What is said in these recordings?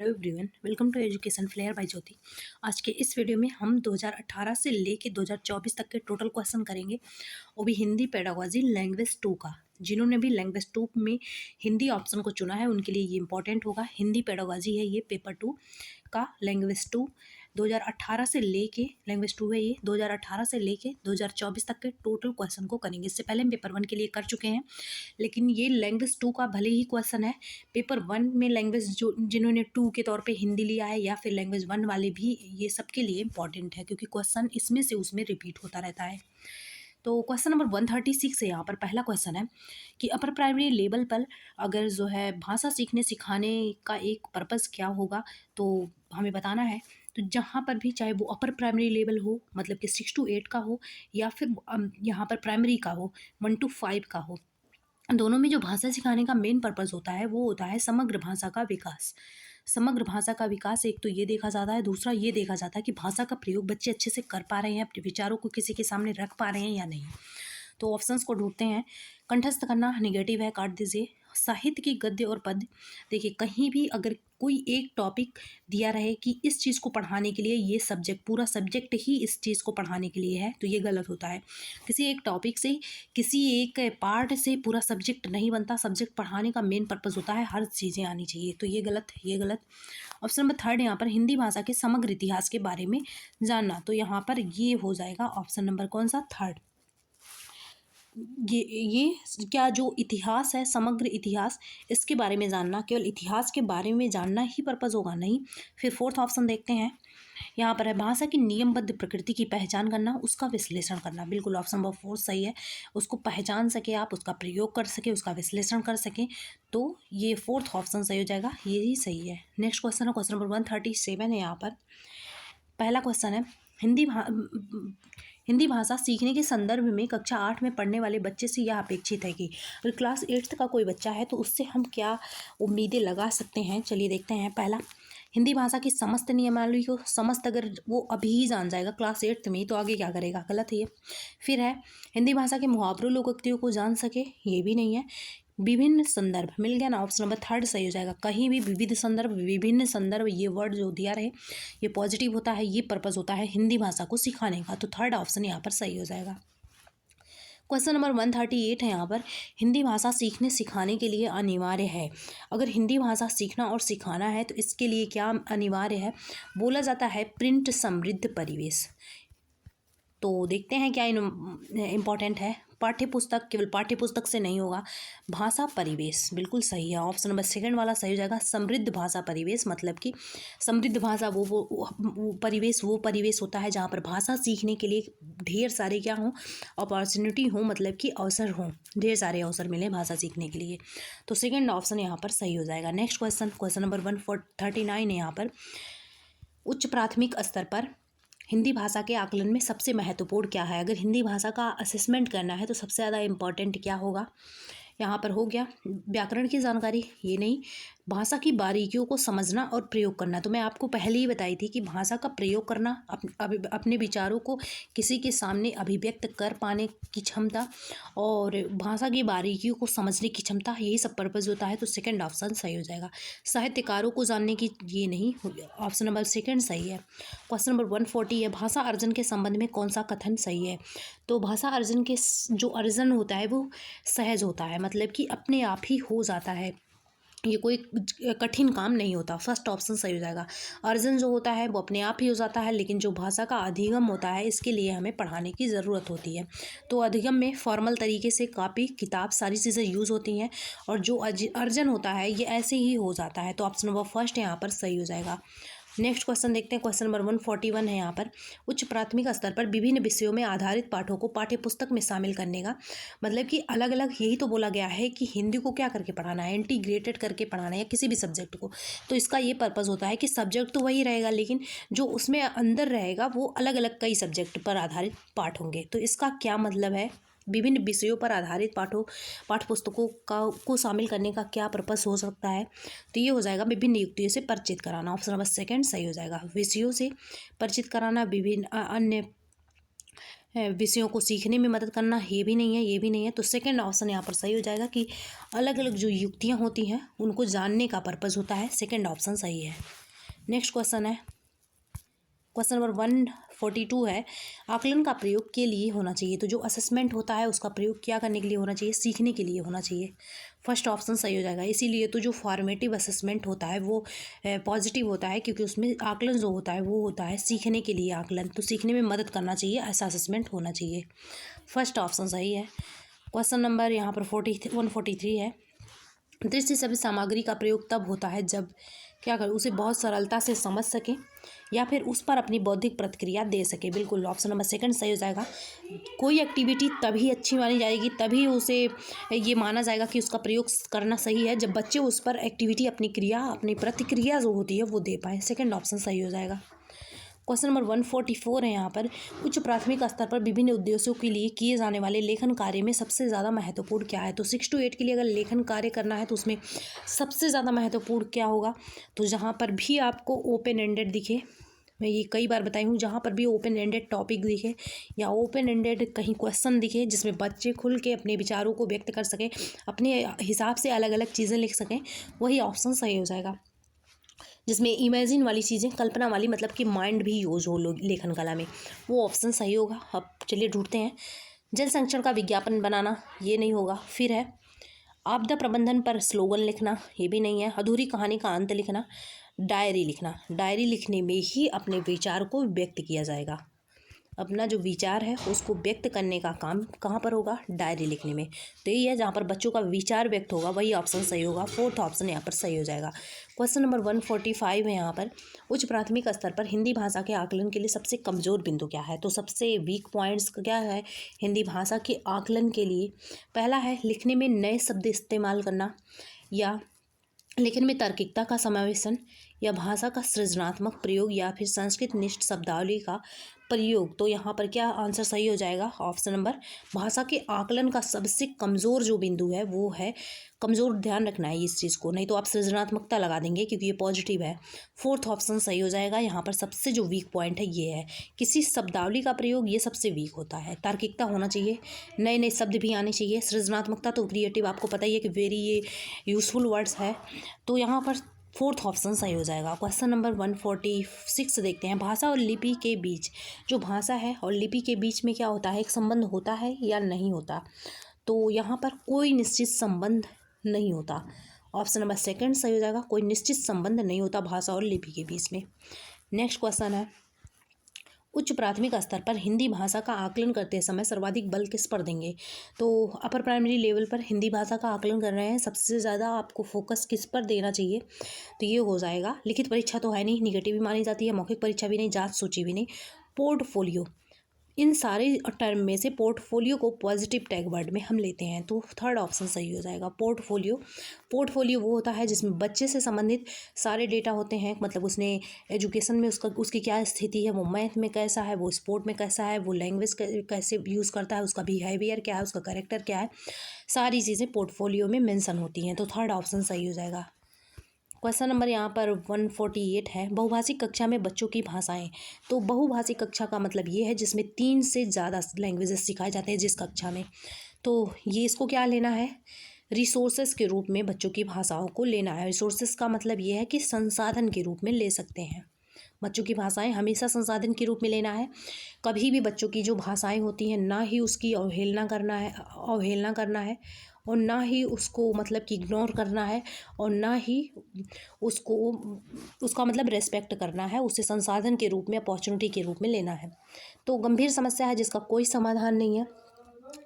Hello everyone, welcome to education flair by Jyoti. आज के इस वीडियो में हम 2018 से लेके 2024 तक के टोटल क्वेश्चन करेंगे, वो भी हिंदी पेडागोजी लैंग्वेज 2 का। जिन्होंने भी लैंग्वेज 2 में हिंदी ऑप्शन को चुना है उनके लिए ये इंपॉर्टेंट होगा। हिंदी पेडागोजी है ये पेपर 2 का। लैंग्वेज 2 2018 से लेके लैंग्वेज 2 है ये 2018 से लेके 2024 तक के टोटल क्वेश्चन को करेंगे। इससे पहले हम पेपर 1 के लिए कर चुके हैं, लेकिन ये लैंग्वेज 2 का भले ही क्वेश्चन है। पेपर 1 में लैंग्वेज जो जिन्होंने 2 के तौर पे हिंदी लिया है या फिर लैंग्वेज 1 वाले भी, ये सबके लिए इंपॉर्टेंट है क्योंकि क्वेश्चन इसमें से उसमें रिपीट होता रहता है। तो क्वेश्चन नंबर 136 है यहाँ पर। पहला क्वेश्चन है कि अपर प्राइमरी लेवल पर अगर जो है भाषा सीखने सिखाने का एक पर्पज़ क्या होगा, तो हमें बताना है। तो जहाँ पर भी, चाहे वो अपर प्राइमरी लेवल हो मतलब कि 6 to 8 का हो, या फिर यहाँ पर प्राइमरी का हो 1 to 5 का हो, दोनों में जो भाषा सिखाने का मेन पर्पज़ होता है वो होता है समग्र भाषा का विकास। समग्र भाषा का विकास एक तो ये देखा जाता है, दूसरा ये देखा जाता है कि भाषा का प्रयोग बच्चे अच्छे से कर पा रहे हैं, अपने विचारों को किसी के सामने रख पा रहे हैं या नहीं। तो ऑप्शंस को ढूंढते हैं। कंठस्थ करना नेगेटिव है, काट दीजिए। साहित्य की गद्य और पद्य, देखिए कहीं भी अगर कोई एक टॉपिक दिया रहे कि इस चीज़ को पढ़ाने के लिए ये सब्जेक्ट, पूरा सब्जेक्ट ही इस चीज़ को पढ़ाने के लिए है, तो ये गलत होता है। किसी एक टॉपिक से, किसी एक पार्ट से पूरा सब्जेक्ट नहीं बनता। सब्जेक्ट पढ़ाने का मेन पर्पज़ होता है हर चीज़ें आनी चाहिए, तो ये गलत है, ये गलत। ऑप्शन नंबर 3 यहाँ पर हिंदी भाषा के समग्र इतिहास के बारे में जानना, तो यहाँ पर ये हो जाएगा ऑप्शन नंबर कौन सा, 3। ये क्या जो इतिहास है, समग्र इतिहास, इसके बारे में जानना, केवल इतिहास के बारे में जानना ही पर्पज़ होगा, नहीं। फिर 4th ऑप्शन देखते हैं। यहाँ पर है भाषा की नियमबद्ध प्रकृति की पहचान करना, उसका विश्लेषण करना। बिल्कुल ऑप्शन नंबर 4 सही है। उसको पहचान सके आप, उसका प्रयोग कर सके, उसका विश्लेषण कर सकें, तो ये 4th ऑप्शन सही हो जाएगा, ये ही सही है। नेक्स्ट क्वेश्चन है क्वेश्चन नंबर 137 है यहाँ पर। पहला क्वेश्चन है हिंदी भाषा सीखने के संदर्भ में कक्षा 8 में पढ़ने वाले बच्चे से यह अपेक्षित है कि अगर क्लास 8th का कोई बच्चा है तो उससे हम क्या उम्मीदें लगा सकते हैं। चलिए देखते हैं। पहला, हिंदी भाषा की समस्त नियमावली को समस्त अगर वो अभी ही जान जाएगा क्लास 8th में, तो आगे क्या करेगा, गलत है ये। फिर है हिंदी भाषा के मुहावरों लोकोक्तियों को जान सके, ये भी नहीं है। विभिन्न संदर्भ, मिल गया ना, ऑप्शन नंबर 3 सही हो जाएगा। कहीं भी विविध संदर्भ, विभिन्न संदर्भ, ये वर्ड जो दिया रहे ये पॉजिटिव होता है, ये पर्पज़ होता है हिंदी भाषा को सिखाने का, तो 3rd ऑप्शन यहाँ पर सही हो जाएगा। क्वेश्चन नंबर 138 है यहाँ पर। हिंदी भाषा सीखने सिखाने के लिए अनिवार्य है, अगर हिंदी भाषा सीखना और सिखाना है तो इसके लिए क्या अनिवार्य है, बोला जाता है प्रिंट समृद्ध परिवेश। तो देखते हैं क्या इम्पॉर्टेंट है। पाठ्य पुस्तक, केवल पाठ्य पुस्तक से नहीं होगा। भाषा परिवेश बिल्कुल सही है, ऑप्शन नंबर 2 वाला सही हो जाएगा। समृद्ध भाषा परिवेश मतलब कि समृद्ध भाषा वो परिवेश होता है जहाँ पर भाषा सीखने के लिए ढेर सारे क्या हों, अपॉर्चुनिटी हो, मतलब कि अवसर हों, ढेर सारे अवसर मिले भाषा सीखने के लिए, तो 2nd ऑप्शन यहाँ पर सही हो जाएगा। नेक्स्ट क्वेश्चन, क्वेश्चन नंबर 139 है यहाँ पर। उच्च प्राथमिक स्तर पर हिंदी भाषा के आकलन में सबसे महत्वपूर्ण क्या है, अगर हिंदी भाषा का असेसमेंट करना है तो सबसे ज़्यादा इम्पॉर्टेंट क्या होगा। यहाँ पर हो गया व्याकरण की जानकारी, ये नहीं। भाषा की बारीकियों को समझना और प्रयोग करना, तो मैं आपको पहले ही बताई थी कि भाषा का प्रयोग करना, अपने विचारों को किसी के सामने अभिव्यक्त कर पाने की क्षमता और भाषा की बारीकियों को समझने की क्षमता, यही सब पर्पज़ होता है, तो 2nd ऑप्शन सही हो जाएगा। साहित्यकारों को जानने की, ये नहीं, ऑप्शन नंबर 2 सही है। क्वेश्चन नंबर 140 है। भाषा अर्जन के संबंध में कौन सा कथन सही है, तो भाषा अर्जन के जो अर्जन होता है वो सहज होता है, मतलब कि अपने आप ही हो जाता है, ये कोई कठिन काम नहीं होता। 1st ऑप्शन सही हो जाएगा। अर्जन जो होता है वो अपने आप ही हो जाता है, लेकिन जो भाषा का अधिगम होता है इसके लिए हमें पढ़ाने की ज़रूरत होती है। तो अधिगम में फॉर्मल तरीके से कॉपी किताब सारी चीज़ें यूज़ होती हैं, और जो अर्जन होता है ये ऐसे ही हो जाता है, तो ऑप्शन नंबर 1 यहाँ पर सही हो जाएगा। नेक्स्ट क्वेश्चन देखते हैं। क्वेश्चन नंबर 141 है यहाँ पर। उच्च प्राथमिक स्तर पर विभिन्न विषयों में आधारित पाठों को पाठ्यपुस्तक में शामिल करने का मतलब कि अलग अलग, यही तो बोला गया है कि हिंदी को क्या करके पढ़ाना है, इंटीग्रेटेड करके पढ़ाना है, या किसी भी सब्जेक्ट को, तो इसका ये पर्पज़ होता है कि सब्जेक्ट तो वही रहेगा, लेकिन जो उसमें अंदर रहेगा वो अलग अलग कई सब्जेक्ट पर आधारित पाठ होंगे। तो इसका क्या मतलब है, विभिन्न विषयों पर आधारित पाठ्यपुस्तकों को शामिल करने का क्या पर्पस हो सकता है, तो ये हो जाएगा विभिन्न युक्तियों से परिचित कराना, ऑप्शन नंबर 2 सही हो जाएगा। विषयों से परिचित कराना, विभिन्न अन्य विषयों को सीखने में मदद करना, ये भी नहीं है, ये भी नहीं है। तो सेकंड ऑप्शन यहाँ पर सही हो जाएगा कि अलग अलग जो युक्तियाँ होती हैं उनको जानने का पर्पज़ होता है। सेकंड ऑप्शन सही है। नेक्स्ट क्वेश्चन है, क्वेश्चन नंबर 142 है, आकलन का प्रयोग के लिए होना चाहिए। तो जो असेसमेंट होता है उसका प्रयोग क्या करने के लिए होना चाहिए? सीखने के लिए होना चाहिए। फर्स्ट ऑप्शन सही हो जाएगा। इसीलिए तो जो फॉर्मेटिव असेसमेंट होता है वो पॉजिटिव होता है, क्योंकि उसमें आकलन जो होता है वो होता है सीखने के लिए आकलन, तो सीखने में मदद करना चाहिए, ऐसा असेसमेंट होना चाहिए। फर्स्ट ऑप्शन सही है। क्वेश्चन नंबर यहाँ पर 143 है, दृश्य सभी सामग्री का प्रयोग तब होता है जब क्या कर उसे बहुत सरलता से समझ सकें या फिर उस पर अपनी बौद्धिक प्रतिक्रिया दे सके। बिल्कुल ऑप्शन नंबर सेकंड सही हो जाएगा। कोई एक्टिविटी तभी अच्छी मानी जाएगी, तभी उसे ये माना जाएगा कि उसका प्रयोग करना सही है जब बच्चे उस पर एक्टिविटी अपनी प्रतिक्रिया जो होती है वो दे पाए। सेकंड ऑप्शन सही हो जाएगा। क्वेश्चन नंबर 144 है यहाँ पर, उच्च प्राथमिक स्तर पर विभिन्न उद्देश्यों के लिए किए जाने वाले लेखन कार्य में सबसे ज़्यादा महत्वपूर्ण क्या है? तो 6 to 8 के लिए अगर लेखन कार्य करना है तो उसमें सबसे ज़्यादा महत्वपूर्ण क्या होगा? तो जहाँ पर भी आपको ओपन एंडेड दिखे, मैं ये कई बार बताई हूँ, जहाँ पर भी ओपन एंडेड टॉपिक दिखे या ओपन एंडेड कहीं क्वेश्चन दिखे जिसमें बच्चे खुल के अपने विचारों को व्यक्त कर सकें, अपने हिसाब से अलग अलग चीज़ें लिख सकें, वही ऑप्शन सही हो जाएगा। जिसमें इमेजिन वाली चीज़ें, कल्पना वाली, मतलब कि माइंड भी यूज हो लेखन कला में, वो ऑप्शन सही होगा। अब चलिए ढूंढते हैं। जल संरक्षण का विज्ञापन बनाना, ये नहीं होगा। फिर है आपदा प्रबंधन पर स्लोगन लिखना, ये भी नहीं है। अधूरी कहानी का अंत लिखना, डायरी लिखना, डायरी लिखने में ही अपने विचार को व्यक्त किया जाएगा। अपना जो विचार है उसको व्यक्त करने का काम कहाँ पर होगा? डायरी लिखने में। तो यही है, जहाँ पर बच्चों का विचार व्यक्त होगा वही ऑप्शन सही होगा। फोर्थ ऑप्शन यहाँ पर सही हो जाएगा। क्वेश्चन नंबर 145 है यहाँ पर, उच्च प्राथमिक स्तर पर हिंदी भाषा के आकलन के लिए सबसे कमज़ोर बिंदु क्या है? तो सबसे वीक पॉइंट्स क्या है हिंदी भाषा के आकलन के लिए? पहला है लिखने में नए शब्द इस्तेमाल करना, या लेखन में तार्किकता का समावेशन, या भाषा का सृजनात्मक प्रयोग, या फिर संस्कृत निष्ठ शब्दावली का प्रयोग। तो यहाँ पर क्या आंसर सही हो जाएगा? ऑप्शन नंबर, भाषा के आकलन का सबसे कमज़ोर जो बिंदु है वो है कमज़ोर। ध्यान रखना है इस चीज़ को, नहीं तो आप सृजनात्मकता लगा देंगे क्योंकि ये पॉजिटिव है। फोर्थ ऑप्शन सही हो जाएगा। यहाँ पर सबसे जो वीक पॉइंट है ये है किसी शब्दावली का प्रयोग, ये सबसे वीक होता है। तार्किकता होना चाहिए, नए नए शब्द भी आने चाहिए। सृजनात्मकता तो क्रिएटिव आपको पता ही है कि वेरी ये यूजफुल वर्ड्स है, तो यहाँ पर फोर्थ ऑप्शन सही हो जाएगा। क्वेश्चन नंबर 146 देखते हैं, भाषा और लिपि के बीच, जो भाषा है और लिपि के बीच में क्या होता है? एक संबंध होता है या नहीं होता? तो यहाँ पर कोई निश्चित संबंध नहीं होता। ऑप्शन नंबर सेकंड सही हो जाएगा। कोई निश्चित संबंध नहीं होता भाषा और लिपि के बीच में। नेक्स्ट क्वेश्चन है, उच्च प्राथमिक स्तर पर हिंदी भाषा का आकलन करते समय सर्वाधिक बल किस पर देंगे? तो अपर प्राइमरी लेवल पर हिंदी भाषा का आकलन कर रहे हैं, सबसे ज़्यादा आपको फोकस किस पर देना चाहिए? तो ये हो जाएगा, लिखित परीक्षा तो है नहीं, निगेटिव भी मानी जाती है, मौखिक परीक्षा भी नहीं, जांच सूची भी नहीं, पोर्टफोलियो। इन सारे टर्म में से पोर्टफोलियो को पॉजिटिव टैग वर्ड में हम लेते हैं, तो थर्ड ऑप्शन सही हो जाएगा। पोर्टफोलियो, पोर्टफोलियो वो होता है जिसमें बच्चे से संबंधित सारे डेटा होते हैं, मतलब उसने एजुकेशन में उसकी क्या स्थिति है, वो मैथ में कैसा है, वो स्पोर्ट में कैसा है, वो लैंग्वेज कैसे यूज़ करता है, उसका बिहेवियर क्या है, उसका कैरेक्टर क्या है, सारी चीज़ें पोर्टफोलियो में मेंशन होती हैं, तो थर्ड ऑप्शन सही हो जाएगा। क्वेश्चन नंबर यहाँ पर 148 है, बहुभाषिक कक्षा में बच्चों की भाषाएं। तो बहुभाषिक कक्षा का मतलब ये है जिसमें 3 से ज़्यादा लैंग्वेजेस सिखाए जाते हैं जिस कक्षा में, तो ये इसको क्या लेना है? रिसोर्सेज के रूप में बच्चों की भाषाओं को लेना है। रिसोर्सेज का मतलब ये है कि संसाधन के रूप में ले सकते हैं। बच्चों की भाषाएं हमेशा संसाधन के रूप में लेना है। कभी भी बच्चों की जो भाषाएं होती हैं ना ही उसकी अवहेलना करना है और ना ही उसको मतलब कि इग्नोर करना है, और ना ही उसका मतलब रेस्पेक्ट करना है, उसे संसाधन के रूप में, अपॉर्चुनिटी के रूप में लेना है। तो गंभीर समस्या है जिसका कोई समाधान नहीं है,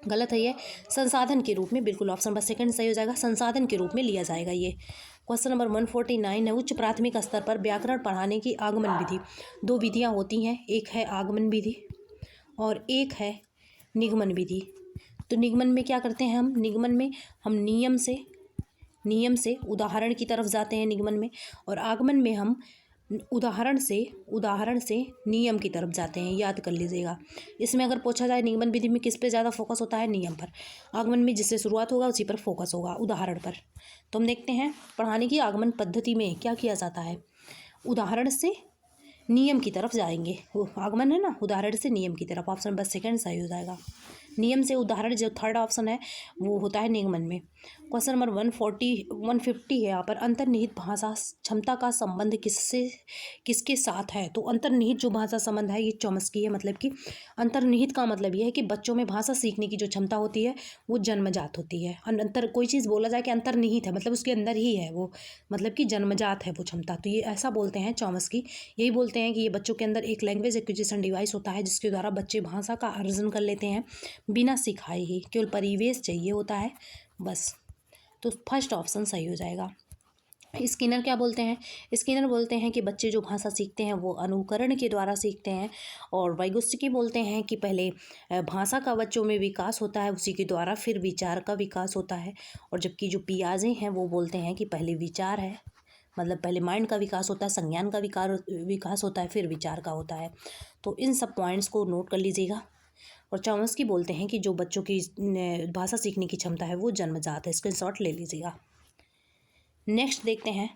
गलत है ये। संसाधन के रूप में, बिल्कुल ऑप्शन नंबर सेकंड सही हो जाएगा, संसाधन के रूप में लिया जाएगा ये। क्वेश्चन नंबर 149 है, उच्च प्राथमिक स्तर पर व्याकरण पढ़ाने की आगमन विधि। 2 विधियाँ होती हैं, एक है आगमन विधि और एक है निगमन विधि। तो निगमन में क्या करते हैं हम? निगमन में हम नियम से उदाहरण की तरफ जाते हैं निगमन में, और आगमन में हम उदाहरण से नियम की तरफ जाते हैं। याद कर लीजिएगा। इसमें अगर पूछा जाए निगमन विधि में किस पे ज़्यादा फोकस होता है? नियम पर। आगमन में जिससे शुरुआत होगा उसी पर फोकस होगा, उदाहरण पर। तो हम देखते हैं पढ़ाने की आगमन पद्धति में क्या किया जाता है। उदाहरण से नियम की तरफ जाएंगे। वो आगमन है ना, उदाहरण से नियम की तरफ, ऑप्शन नंबर सेकंड सही हो जाएगा। नियम से उदाहरण जो थर्ड ऑप्शन है वो होता है निगमन में। क्वेश्चन नंबर 150 है यहाँ पर, अंतर्निहित भाषा क्षमता का संबंध किसके साथ है। तो अंतर्निहित जो भाषा संबंध है ये चॉम्स्की है। मतलब कि अंतर्निहित का मतलब ये है कि बच्चों में भाषा सीखने की जो क्षमता होती है वो जन्मजात होती है। अंतर कोई चीज़ बोला जाए कि अंतर्निहित है मतलब उसके अंदर ही है वो, मतलब कि जन्मजात है वो क्षमता, तो ये ऐसा बोलते हैं चॉम्स्की। यही बोलते हैं कि ये बच्चों के अंदर एक लैंग्वेज एक्विजिशन डिवाइस होता है जिसके द्वारा बच्चे भाषा का अर्जन कर लेते हैं बिना सिखाए ही, केवल परिवेश चाहिए होता है बस। तो फर्स्ट ऑप्शन सही हो जाएगा। स्किनर क्या बोलते हैं? स्किनर बोलते हैं कि बच्चे जो भाषा सीखते हैं वो अनुकरण के द्वारा सीखते हैं। और वाइगोत्स्की बोलते हैं कि पहले भाषा का बच्चों में विकास होता है, उसी के द्वारा फिर विचार का विकास होता है। और जबकि जो पियाजे हैं वो बोलते हैं कि पहले विचार है, मतलब पहले माइंड का विकास होता है, संज्ञान का विकास होता है, फिर विचार का होता है। तो इन सब पॉइंट्स को नोट कर लीजिएगा। और चॉम्स्की बोलते हैं कि जो बच्चों की भाषा सीखने की क्षमता है वो जन्मजात है। स्क्रीनशॉट ले लीजिएगा। नेक्स्ट देखते हैं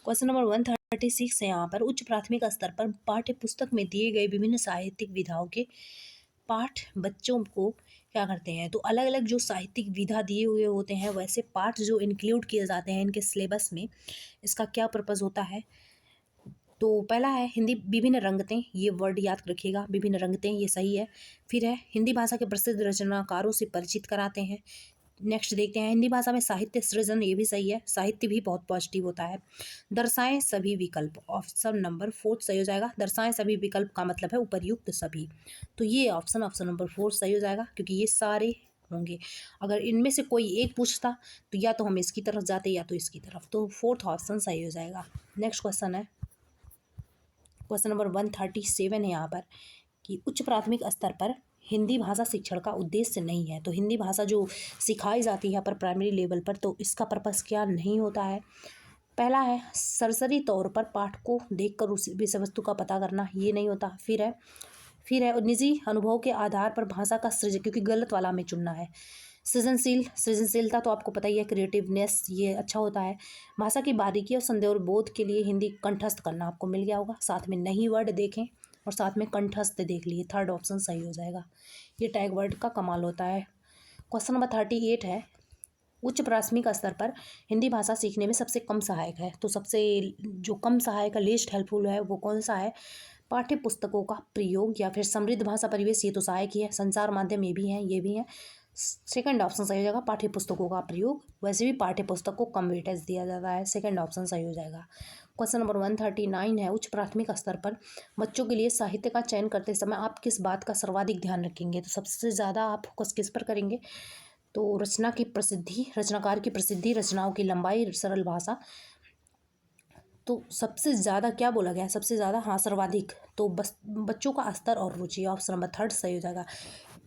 क्वेश्चन नंबर 136 है यहाँ पर, उच्च प्राथमिक स्तर पर पाठ्य पुस्तक में दिए गए विभिन्न साहित्यिक विधाओं के पाठ बच्चों को क्या करते हैं। तो अलग अलग जो साहित्यिक विधा दिए हुए होते हैं वैसे पाठ जो इंक्लूड किए जाते हैं इनके सिलेबस में, इसका क्या पर्पज़ होता है। तो पहला है हिंदी विभिन्न रंगतें, ये वर्ड याद रखिएगा, विभिन्न रंगतें ये सही है। फिर है हिंदी भाषा के प्रसिद्ध रचनाकारों से परिचित कराते हैं। नेक्स्ट देखते हैं हिंदी भाषा में साहित्य सृजन, ये भी सही है, साहित्य भी बहुत पॉजिटिव होता है। दर्शाएं सभी विकल्प, ऑप्शन नंबर 4 सही हो जाएगा। दर्शाएं सभी विकल्प का मतलब है उपर्युक्त सभी, तो ये ऑप्शन नंबर 4 सही हो जाएगा क्योंकि ये सारे होंगे। अगर इनमें से कोई एक पूछता तो या तो हम इसकी तरफ जाते या तो इसकी तरफ, तो फोर्थ ऑप्शन सही हो जाएगा। नेक्स्ट क्वेश्चन है क्वेश्चन नंबर 137 है यहाँ पर कि उच्च प्राथमिक स्तर पर हिंदी भाषा शिक्षण का उद्देश्य नहीं है। तो हिंदी भाषा जो सिखाई जाती है यहाँ पर प्राइमरी लेवल पर, तो इसका पर्पस क्या नहीं होता है। पहला है सरसरी तौर पर पाठ को देखकर उस विषय वस्तु का पता करना, ये नहीं होता। फिर है निजी अनुभव के आधार पर भाषा का सृजन, क्योंकि गलत वाला हमें चुनना है। सृजनशीलता तो आपको पता ही है, क्रिएटिवनेस ये अच्छा होता है। भाषा की बारीकी और संदेह और बोध के लिए हिंदी कंठस्थ करना आपको मिल गया होगा, साथ में नई वर्ड देखें और साथ में कंठस्थ देख लिए, थर्ड ऑप्शन सही हो जाएगा। ये टैग वर्ड का कमाल होता है। क्वेश्चन नंबर 38 है, उच्च प्राथमिक स्तर पर हिंदी भाषा सीखने में सबसे कम सहायक है। तो सबसे जो कम सहायक है, लीस्ट हेल्पफुल है, वो कौन सा है। पाठ्य पुस्तकों का प्रयोग या फिर समृद्ध भाषा परिवेश, ये तो सहायक ही है। संचार माध्यम ये भी हैं, ये भी हैं। सेकंड ऑप्शन सही हो जाएगा, पाठ्य पुस्तकों का प्रयोग। वैसे भी पाठ्य पुस्तक को कम वेटेज दिया जाता है, सेकंड ऑप्शन सही हो जाएगा। क्वेश्चन नंबर 139 है, उच्च प्राथमिक स्तर पर बच्चों के लिए साहित्य का चयन करते समय आप किस बात का सर्वाधिक ध्यान रखेंगे। तो सबसे ज़्यादा आप फोकस किस पर करेंगे। तो रचना की प्रसिद्धि, रचनाकार की प्रसिद्धि, रचनाओं की लंबाई, सरल भाषा। तो सबसे ज़्यादा क्या बोला गया है, सबसे ज़्यादा, हाँ सर्वाधिक, तो बस बच्चों का स्तर और रुचि, ऑप्शन नंबर 3 सही हो जाएगा।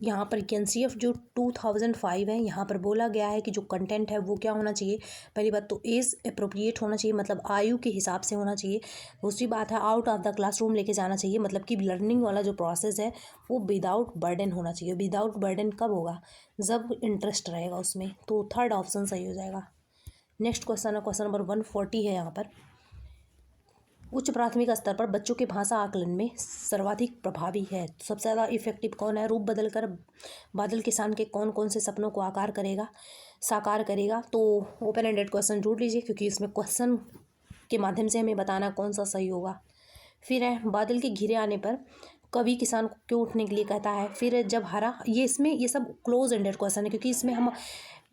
यहाँ पर KNCF जो 2005 है, यहाँ पर बोला गया है कि जो कंटेंट है वो क्या होना चाहिए। पहली बात तो एज अप्रोप्रिएट होना चाहिए, मतलब आयु के हिसाब से होना चाहिए। दूसरी बात है आउट ऑफ द क्लासरूम लेके जाना चाहिए, मतलब कि लर्निंग वाला जो प्रोसेस है वो विदाउट बर्डन होना चाहिए। विदाउट बर्डन कब होगा, जब इंटरेस्ट रहेगा उसमें, तो थर्ड ऑप्शन सही हो जाएगा। नेक्स्ट क्वेश्चन है क्वेश्चन नंबर 140 है यहाँ पर, उच्च प्राथमिक स्तर पर बच्चों के भाषा आकलन में सर्वाधिक प्रभावी है। तो सबसे ज़्यादा इफेक्टिव कौन है। रूप बदलकर बादल किसान के कौन कौन से सपनों को साकार करेगा। तो ओपन एंडेड क्वेश्चन ढूंढ लीजिए, क्योंकि इसमें क्वेश्चन के माध्यम से हमें बताना कौन सा सही होगा। फिर है बादल के घिरे आने पर कवि किसान को क्यों उठने के लिए कहता है। फिर है जब हरा, ये सब क्लोज एंडेड क्वेश्चन है, क्योंकि इसमें हम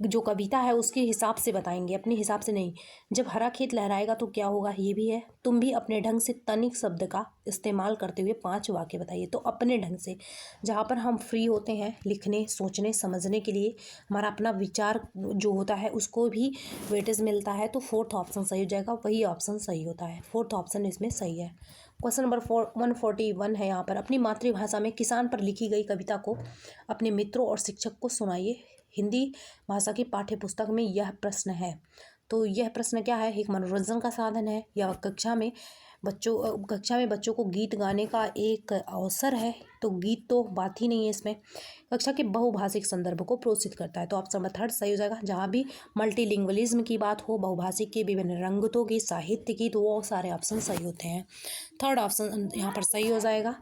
जो कविता है उसके हिसाब से बताएंगे, अपने हिसाब से नहीं। जब हरा खेत लहराएगा तो क्या होगा, ये भी है। तुम भी अपने ढंग से तनिक शब्द का इस्तेमाल करते हुए 5 वाक्य बताइए। तो अपने ढंग से, जहाँ पर हम फ्री होते हैं लिखने, सोचने, समझने के लिए, हमारा अपना विचार जो होता है उसको भी वेटेज मिलता है। तो फोर्थ ऑप्शन सही हो जाएगा, वही ऑप्शन सही होता है, फोर्थ ऑप्शन इसमें सही है। क्वेश्चन नंबर 141 है यहाँ पर, अपनी मातृभाषा में किसान पर लिखी गई कविता को अपने मित्रों और शिक्षक को सुनाइए। हिंदी भाषा की पाठ्य पुस्तक में यह प्रश्न है। तो यह प्रश्न क्या है, एक मनोरंजन का साधन है या कक्षा में बच्चों को गीत गाने का एक अवसर है। तो गीत तो बात ही नहीं है इसमें। कक्षा के बहुभाषिक संदर्भ को प्रोत्साहित करता है। तो ऑप्शन नंबर थर्ड सही हो जाएगा। जहाँ भी मल्टीलिंग्वलिज्म की बात हो, बहुभाषिक की, विभिन्न रंगतों की, साहित्य की, तो वो सारे ऑप्शन सही होते हैं। थर्ड ऑप्शन यहाँ पर सही हो जाएगा।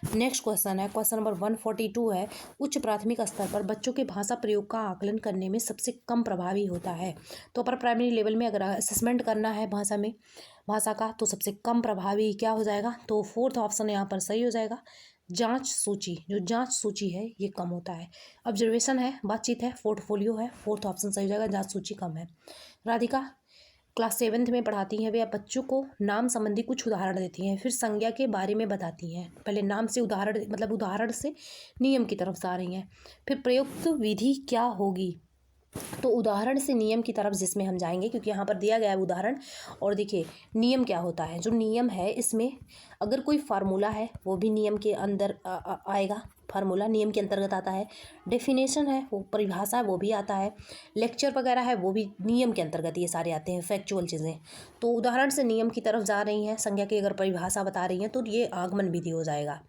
नेक्स्ट क्वेश्चन है, क्वेश्चन नंबर 142 है, उच्च प्राथमिक स्तर पर बच्चों के भाषा प्रयोग का आकलन करने में सबसे कम प्रभावी होता है। तो अपर प्राइमरी लेवल में अगर असेसमेंट करना है भाषा का, तो सबसे कम प्रभावी क्या हो जाएगा, तो फोर्थ ऑप्शन यहाँ पर सही हो जाएगा। जांच सूची, जो जांच सूची है ये कम होता है। ऑब्जर्वेशन है, बातचीत है, पोर्टफोलियो है, फोर्थ ऑप्शन सही हो जाएगा। जांच सूची कम है। राधिका क्लास 7th में पढ़ाती हैं। वे बच्चों को नाम संबंधी कुछ उदाहरण देती हैं, फिर संज्ञा के बारे में बताती हैं। पहले नाम से उदाहरण, मतलब उदाहरण से नियम की तरफ जा रही हैं। फिर प्रयुक्त विधि क्या होगी, तो उदाहरण से नियम की तरफ जिसमें हम जाएंगे, क्योंकि यहाँ पर दिया गया है उदाहरण। और देखिए नियम क्या होता है, जो नियम है इसमें अगर कोई फार्मूला है वो भी नियम के अंदर आएगा। फार्मूला नियम के अंतर्गत आता है। डेफिनेशन है, वो परिभाषा है, वो भी आता है। लेक्चर वगैरह है, वो भी नियम के अंतर्गत ये सारे आते हैं, फैक्चुअल चीज़ें। तो उदाहरण से नियम की तरफ जा रही हैं, संज्ञा की अगर परिभाषा बता रही हैं तो ये आगमन विधि हो जाएगा।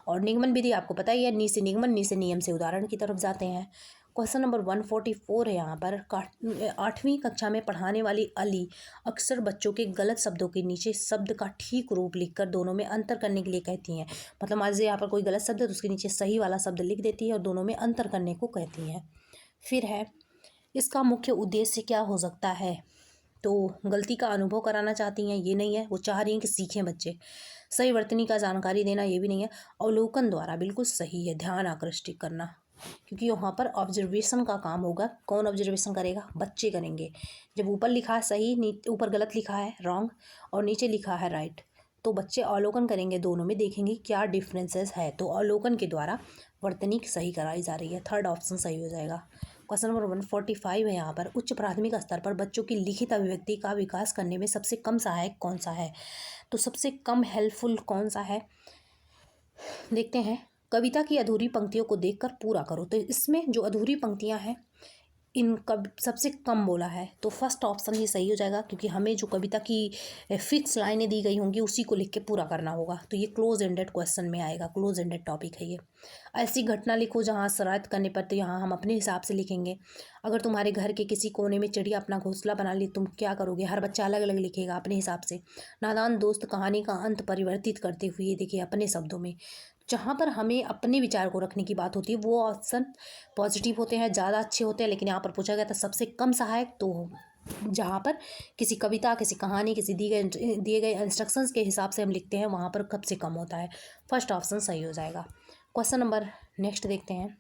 और निगमन विधि आपको पता ही है, नी से निगमन, नी से नियम से उदाहरण की तरफ जाते हैं। क्वेश्चन नंबर 144 है यहाँ पर। 8वीं कक्षा में पढ़ाने वाली अली अक्सर बच्चों के गलत शब्दों के नीचे शब्द का ठीक रूप लिखकर दोनों में अंतर करने के लिए कहती हैं। मतलब मान लीजिए यहाँ पर कोई गलत शब्द है तो उसके नीचे सही वाला शब्द लिख देती है और दोनों में अंतर करने को कहती हैं। फिर है, इसका मुख्य उद्देश्य क्या हो सकता है, तो गलती का अनुभव कराना चाहती हैं, ये नहीं है। वो चाह रही हैं कि सीखें बच्चे। सही वर्तनी का जानकारी देना, ये भी नहीं है। अवलोकन द्वारा, बिल्कुल सही है। ध्यान आकृष्ट करना, क्योंकि यहाँ पर ऑब्जर्वेशन का काम होगा। कौन ऑब्जर्वेशन करेगा, बच्चे करेंगे। जब ऊपर लिखा है सही, ऊपर गलत लिखा है रॉन्ग, और नीचे लिखा है राइट, तो बच्चे अवलोकन करेंगे, दोनों में देखेंगे क्या डिफरेंसेस है। तो अवलोकन के द्वारा वर्तनी सही कराई जा रही है। थर्ड ऑप्शन सही हो जाएगा। क्वेश्चन नंबर 145 है यहाँ पर। उच्च प्राथमिक स्तर पर बच्चों की लिखित अभिव्यक्ति का विकास करने में सबसे कम सहायक कौन सा है, तो सबसे कम हेल्पफुल कौन सा है, देखते हैं। कविता की अधूरी पंक्तियों को देखकर पूरा करो। तो इसमें जो अधूरी पंक्तियां हैं इनका सबसे कम बोला है, तो फर्स्ट ऑप्शन ही सही हो जाएगा, क्योंकि हमें जो कविता की फिक्स लाइनें दी गई होंगी उसी को लिख के पूरा करना होगा। तो ये क्लोज एंडेड क्वेश्चन में आएगा, क्लोज एंडेड टॉपिक है ये। ऐसी घटना लिखो जहाँ शरारत करने पर, तो यहाँ हम अपने हिसाब से लिखेंगे। अगर तुम्हारे घर के किसी कोने में चिड़िया अपना घोंसला बना ली, तुम क्या करोगे, हर बच्चा अलग अलग लिखेगा अपने हिसाब से। नादान दोस्त कहानी का अंत परिवर्तित करते हुए, देखिए अपने शब्दों में। जहाँ पर हमें अपने विचार को रखने की बात होती है वो ऑप्शन पॉजिटिव होते हैं, ज़्यादा अच्छे होते हैं। लेकिन यहाँ पर पूछा गया था सबसे कम सहायक, तो जहाँ पर किसी कविता, किसी कहानी, किसी दिए गए इंस्ट्रक्शंस के हिसाब से हम लिखते हैं, वहाँ पर कब से कम होता है। फर्स्ट ऑप्शन सही हो जाएगा। क्वेश्चन नंबर नेक्स्ट देखते हैं।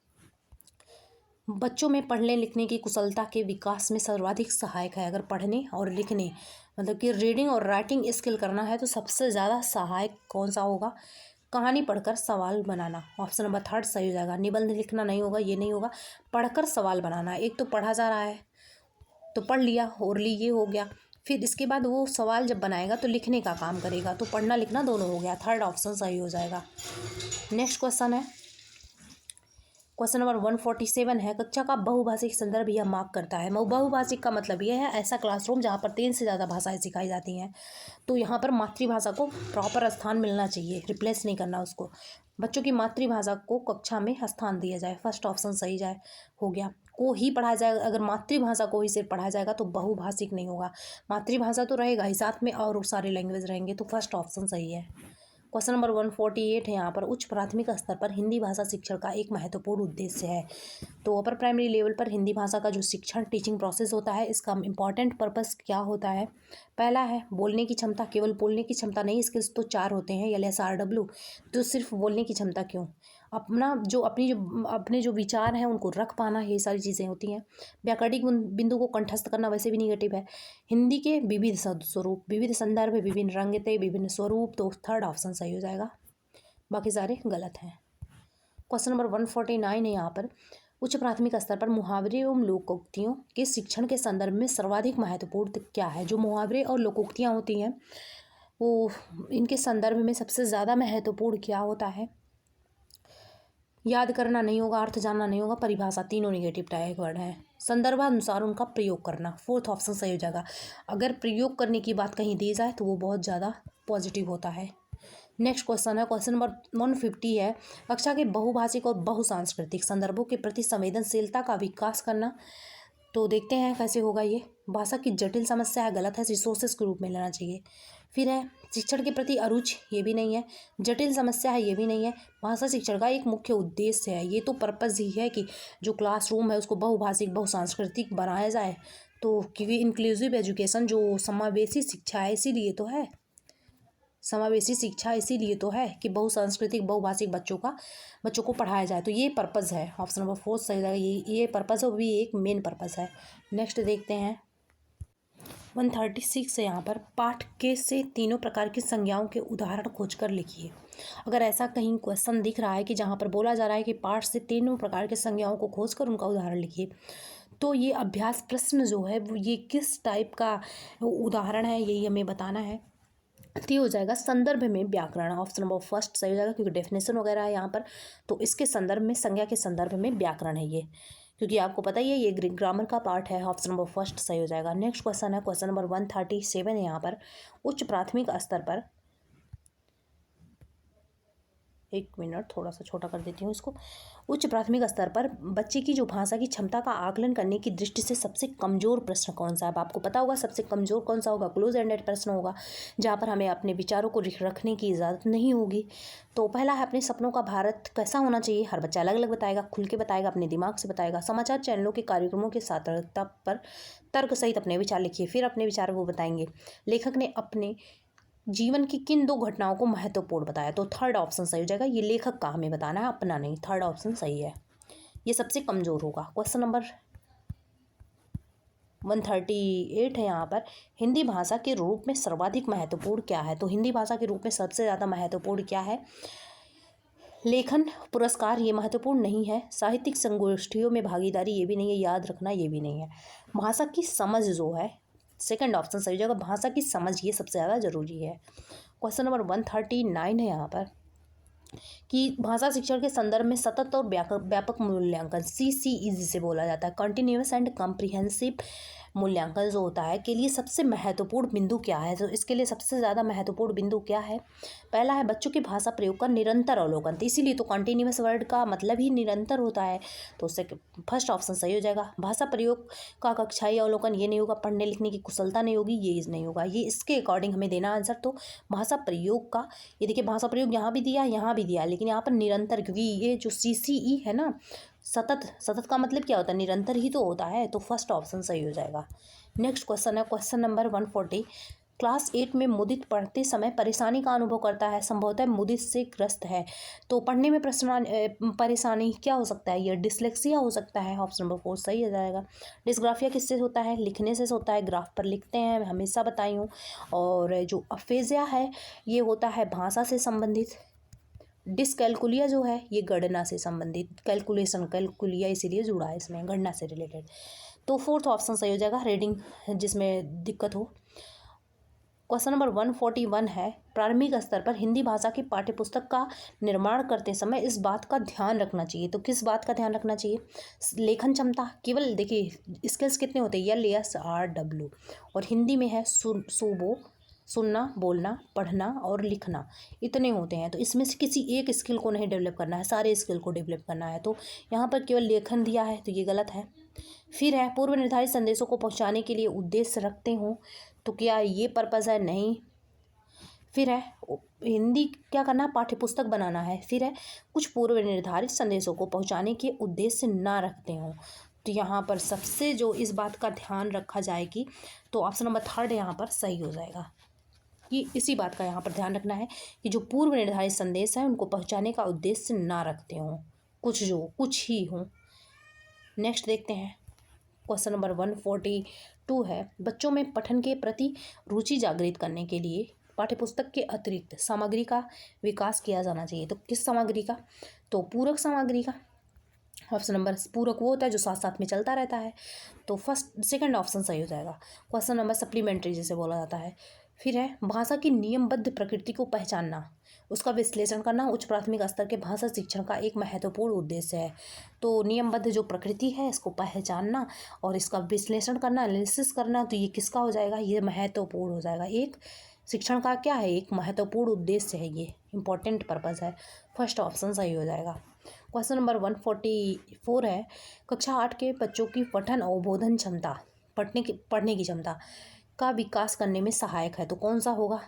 बच्चों में पढ़ने लिखने की कुशलता के विकास में सर्वाधिक सहायक है। अगर पढ़ने और लिखने, मतलब कि रीडिंग और राइटिंग स्किल करना है, तो सबसे ज़्यादा सहायक कौन सा होगा, कहानी पढ़कर सवाल बनाना। ऑप्शन नंबर थर्ड सही हो जाएगा। निबंध लिखना नहीं होगा, ये नहीं होगा। पढ़कर सवाल बनाना, एक तो पढ़ा जा रहा है तो पढ़ लिया, ओरली ये हो गया, फिर इसके बाद वो सवाल जब बनाएगा तो लिखने का काम करेगा, तो पढ़ना लिखना दोनों हो गया। थर्ड ऑप्शन सही हो जाएगा। नेक्स्ट क्वेश्चन है, क्वेश्चन नंबर 147 है। कक्षा का बहुभाषिक संदर्भ यह मार्क करता है। बहुभाषिक का मतलब यह है ऐसा क्लासरूम जहाँ पर 3 से ज़्यादा भाषाएं सिखाई जाती हैं। तो यहाँ पर मातृभाषा को प्रॉपर स्थान मिलना चाहिए, रिप्लेस नहीं करना उसको। बच्चों की मातृभाषा को कक्षा में स्थान दिया जाए, फर्स्ट ऑप्शन सही जाए हो गया। को ही पढ़ाया जाएगा, अगर मातृभाषा को ही सिर्फ पढ़ाया जाएगा तो बहुभाषिक नहीं होगा। मातृभाषा तो रहेगा ही, साथ में और सारे लैंग्वेज रहेंगे, तो फर्स्ट ऑप्शन सही है। क्वेश्चन नंबर 148 है यहाँ पर। उच्च प्राथमिक स्तर पर हिंदी भाषा शिक्षण का एक महत्वपूर्ण उद्देश्य है। तो अपर प्राइमरी लेवल पर हिंदी भाषा का जो शिक्षण, टीचिंग प्रोसेस होता है, इसका इम्पॉर्टेंट पर्पस क्या होता है। पहला है बोलने की क्षमता। केवल बोलने की क्षमता नहीं, स्किल्स तो 4 होते हैं, LSRW। तो सिर्फ बोलने की क्षमता क्यों, अपने जो विचार हैं उनको रख पाना, ये सारी चीज़ें होती हैं। व्याकरणिक बिंदु को कंठस्थ करना वैसे भी निगेटिव है। हिंदी के विविध स्वरूप, विविध संदर्भ, विभिन्न रंगते, विभिन्न स्वरूप, तो थर्ड ऑप्शन सही हो जाएगा, बाकी सारे गलत हैं। क्वेश्चन नंबर 149 है यहाँ पर। उच्च प्राथमिक स्तर पर मुहावरे एवं लोकोक्तियों के शिक्षण के संदर्भ में सर्वाधिक महत्वपूर्ण क्या है। जो मुहावरे और लोकोक्तियाँ होती हैं वो इनके संदर्भ में सबसे ज़्यादा महत्वपूर्ण क्या होता है, याद करना नहीं होगा, अर्थ जानना नहीं होगा, परिभाषा, तीनों निगेटिव टाइप वर्ड हैं। संदर्भानुसार उनका प्रयोग करना, फोर्थ ऑप्शन सही हो जाएगा। अगर प्रयोग करने की बात कहीं दी जाए तो वो बहुत ज़्यादा पॉजिटिव होता है। नेक्स्ट क्वेश्चन है, क्वेश्चन नंबर 150 है, कक्षा के बहुभाषिक और बहुसांस्कृतिक संदर्भों के प्रति संवेदनशीलता का विकास करना। तो देखते हैं कैसे होगा ये। भाषा की जटिल समस्या है, गलत है, रिसोर्सेज के रूप में लेना चाहिए। फिर है शिक्षण के प्रति अरुचि, ये भी नहीं है। जटिल समस्या है, ये भी नहीं है। भाषा शिक्षण का एक मुख्य उद्देश्य है, ये तो पर्पज़ ही है कि जो क्लासरूम है उसको बहुभाषिक बहुसांस्कृतिक बनाया जाए। तो क्योंकि इंक्लूसिव एजुकेशन जो समावेशी शिक्षा है, इसीलिए तो है। समावेशी शिक्षा इसीलिए तो है कि बहुसांस्कृतिक बहुभाषिक बच्चों को पढ़ाया जाए। तो ये पर्पज़ है, ऑप्शन नंबर 4 सही रहेगा। ये पर्पज़ है, वो भी एक मेन पर्पज़ है। नेक्स्ट देखते हैं 136 है। यहाँ पर पाठ के से तीनों प्रकार की संज्ञाओं के उदाहरण खोजकर लिखिए। अगर ऐसा कहीं क्वेश्चन दिख रहा है कि जहाँ पर बोला जा रहा है कि पाठ से तीनों प्रकार के संज्ञाओं को खोजकर उनका उदाहरण लिखिए, तो ये अभ्यास प्रश्न जो है वो ये किस टाइप का उदाहरण है, यही हमें बताना है। तो हो जाएगा संदर्भ में व्याकरण, ऑप्शन नंबर फर्स्ट सही हो जाएगा, क्योंकि डेफिनेशन वगैरह है यहाँ पर। तो इसके संदर्भ में, संज्ञा के संदर्भ में व्याकरण है ये, क्योंकि आपको पता ही है ये ग्रामर का पार्ट है। ऑप्शन नंबर फर्स्ट सही हो जाएगा। नेक्स्ट क्वेश्चन है, क्वेश्चन नंबर 137 है यहाँ पर। उच्च प्राथमिक स्तर पर, एक मिनट थोड़ा सा छोटा कर देती हूँ इसको। उच्च प्राथमिक स्तर पर बच्चे की जो भाषा की क्षमता का आकलन करने की दृष्टि से सबसे कमज़ोर प्रश्न कौन सा है? अब आपको पता होगा सबसे कमज़ोर कौन सा होगा, क्लोज एंडेड प्रश्न होगा, जहाँ पर हमें अपने विचारों को रखने की इजाज़त नहीं होगी। तो पहला है, अपने सपनों का भारत कैसा होना चाहिए? हर बच्चा अलग अलग बताएगा, खुल के बताएगा, अपने दिमाग से बताएगा। समाचार चैनलों के कार्यक्रमों के सार्थकता पर तर्क सहित अपने विचार लिखिए। फिर अपने विचार वो बताएंगे। लेखक ने अपने जीवन की किन दो घटनाओं को महत्वपूर्ण बताया? तो थर्ड ऑप्शन सही हो जाएगा। ये लेखक का हमें बताना है, अपना नहीं। थर्ड ऑप्शन सही है, ये सबसे कमज़ोर होगा। क्वेश्चन नंबर 138 है यहाँ पर। हिंदी भाषा के रूप में सर्वाधिक महत्वपूर्ण क्या है? तो हिंदी भाषा के रूप में सबसे ज़्यादा महत्वपूर्ण क्या है? लेखन पुरस्कार, ये महत्वपूर्ण नहीं है। साहित्यिक संगोष्ठियों में भागीदारी, ये भी नहीं है, याद रखना, ये भी नहीं है। भाषा की समझ जो है, सेकंड ऑप्शन सही हो जाएगा। भाषा की समझ ये सबसे ज़्यादा जरूरी है। क्वेश्चन नंबर 139 है यहाँ पर कि भाषा शिक्षण के संदर्भ में सतत और व्यापक मूल्यांकन, CCE जिसे बोला जाता है, कंटिन्यूअस एंड कॉम्प्रिहेंसिव मूल्यांकन जो होता है, के लिए सबसे महत्वपूर्ण बिंदु क्या है? तो इसके लिए सबसे ज़्यादा महत्वपूर्ण बिंदु क्या है? पहला है बच्चों के भाषा प्रयोग का निरंतर अवलोकन। तो इसीलिए तो कंटिन्यूअस वर्ड का मतलब ही निरंतर होता है। तो उससे फर्स्ट ऑप्शन सही हो जाएगा। भाषा प्रयोग का कक्षाई अवलोकन, ये नहीं होगा। पढ़ने लिखने की कुशलता नहीं होगी, ये नहीं होगा। ये इसके अकॉर्डिंग हमें देना आंसर। तो भाषा प्रयोग का, ये देखिए भाषा प्रयोग यहाँ भी दिया, यहाँ भी दिया, लेकिन यहाँ पर निरंतर, क्योंकि ये जो CCE है ना, सतत का मतलब क्या होता है? निरंतर ही तो होता है। तो फर्स्ट ऑप्शन सही हो जाएगा। नेक्स्ट क्वेश्चन है, क्वेश्चन नंबर 140। क्लास 8 में मुदित पढ़ते समय परेशानी का अनुभव करता है, संभवतः मुदित से ग्रस्त है। तो पढ़ने में परेशानी क्या हो सकता है? ये डिसलेक्सिया हो सकता है। ऑप्शन नंबर 4 सही हो जाएगा। डिस्ग्राफिया किससे होता है? लिखने से होता है, ग्राफ पर लिखते हैं, हमेशा बताई हूँ। और जो अफेजिया है ये होता है भाषा से संबंधित। डिसकैलकुलिया जो है ये गणना से संबंधित, कैलकुलिया इसीलिए जुड़ा है इसमें, गणना से रिलेटेड। तो फोर्थ ऑप्शन सही हो जाएगा, रीडिंग जिसमें दिक्कत हो। क्वेश्चन नंबर 141 है, प्रारंभिक स्तर पर हिंदी भाषा की पाठ्यपुस्तक का निर्माण करते समय इस बात का ध्यान रखना चाहिए। तो किस बात का ध्यान रखना चाहिए? लेखन क्षमता, केवल देखिए स्किल्स कितने होते हैं, LSRW, और हिंदी में है सुबो, सुनना, बोलना, पढ़ना और लिखना, इतने होते हैं। तो इसमें से किसी एक स्किल को नहीं डेवलप करना है, सारे स्किल को डेवलप करना है। तो यहाँ पर केवल लेखन दिया है, तो ये गलत है। फिर है पूर्व निर्धारित संदेशों को पहुँचाने के लिए उद्देश्य रखते हो, तो क्या ये पर्पज़ है? नहीं। फिर है हिंदी क्या करना, पाठ्यपुस्तक बनाना है। फिर है कुछ पूर्व निर्धारित संदेशों को पहुँचाने के उद्देश्य ना रखते हो। तो यहाँ पर सबसे जो इस बात का ध्यान रखा जाएगी, तो ऑप्शन नंबर थर्ड यहाँ पर सही हो जाएगा। कि इसी बात का यहाँ पर ध्यान रखना है कि जो पूर्व निर्धारित संदेश है उनको पहुँचाने का उद्देश्य ना रखते हों, कुछ ही हों। नेक्स्ट देखते हैं, क्वेश्चन नंबर 142 है, बच्चों में पठन के प्रति रुचि जागृत करने के लिए पाठ्यपुस्तक के अतिरिक्त सामग्री का विकास किया जाना चाहिए। तो किस सामग्री का? तो पूरक सामग्री का। ऑप्शन नंबर, पूरक वो होता है जो साथ साथ में चलता रहता है। तो सेकंड ऑप्शन सही हो जाएगा। क्वेश्चन नंबर सप्लीमेंट्री जिसे बोला जाता है, फिर है भाषा की नियमबद्ध प्रकृति को पहचानना, उसका विश्लेषण करना उच्च प्राथमिक स्तर के भाषा शिक्षण का एक महत्वपूर्ण उद्देश्य है। तो नियमबद्ध जो प्रकृति है इसको पहचानना और इसका विश्लेषण करना, एनालिसिस करना, तो ये किसका हो जाएगा, ये महत्वपूर्ण हो जाएगा। एक शिक्षण का क्या है, एक महत्वपूर्ण उद्देश्य है, ये इंपॉर्टेंट पर्पज़ है। फर्स्ट ऑप्शन सही हो जाएगा। क्वेश्चन नंबर 144 है, कक्षा 8 के बच्चों की पठन और बोधन क्षमता, पढ़ने की क्षमता का विकास करने में सहायक है। तो कौन सा होगा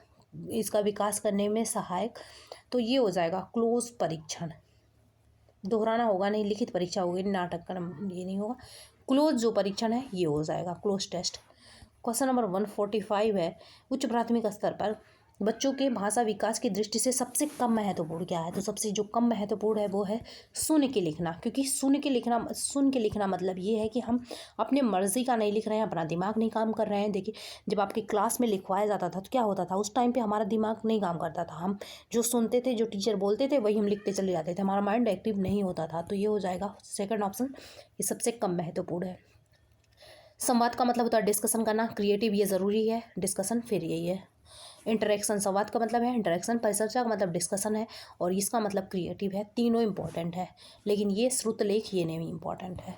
इसका विकास करने में सहायक, तो ये हो जाएगा क्लोज परीक्षण। दोहराना होगा नहीं, लिखित परीक्षा होगी, नाटक का ये नहीं होगा। क्लोज जो परीक्षण है ये हो जाएगा क्लोज टेस्ट। क्वेश्चन नंबर 145 है, उच्च प्राथमिक स्तर पर बच्चों के भाषा विकास की दृष्टि से सबसे कम महत्वपूर्ण क्या है। तो सबसे जो कम महत्वपूर्ण है वो है सुन के लिखना, क्योंकि सुन के लिखना मतलब ये है कि हम अपने मर्जी का नहीं लिख रहे हैं, अपना दिमाग नहीं काम कर रहे हैं। देखिए जब आपकी क्लास में लिखवाया जाता था तो क्या होता था, उस टाइम पे हमारा दिमाग नहीं काम करता था, हम जो सुनते थे, जो टीचर बोलते थे वही हम लिखते चले जाते थे, हमारा माइंड एक्टिव नहीं होता था। तो ये हो जाएगा सेकेंड ऑप्शन, ये सबसे कम महत्वपूर्ण है। संवाद का मतलब होता है डिस्कशन करना, क्रिएटिव ये ज़रूरी है, डिस्कशन फिर यही है। इंटरेक्शन, संवाद का मतलब है इंटरेक्शन, परिचर्चा का मतलब डिस्कशन है और इसका मतलब क्रिएटिव है। तीनों इंपॉर्टेंट है, लेकिन ये श्रुतलेख ये नहीं इंपॉर्टेंट है।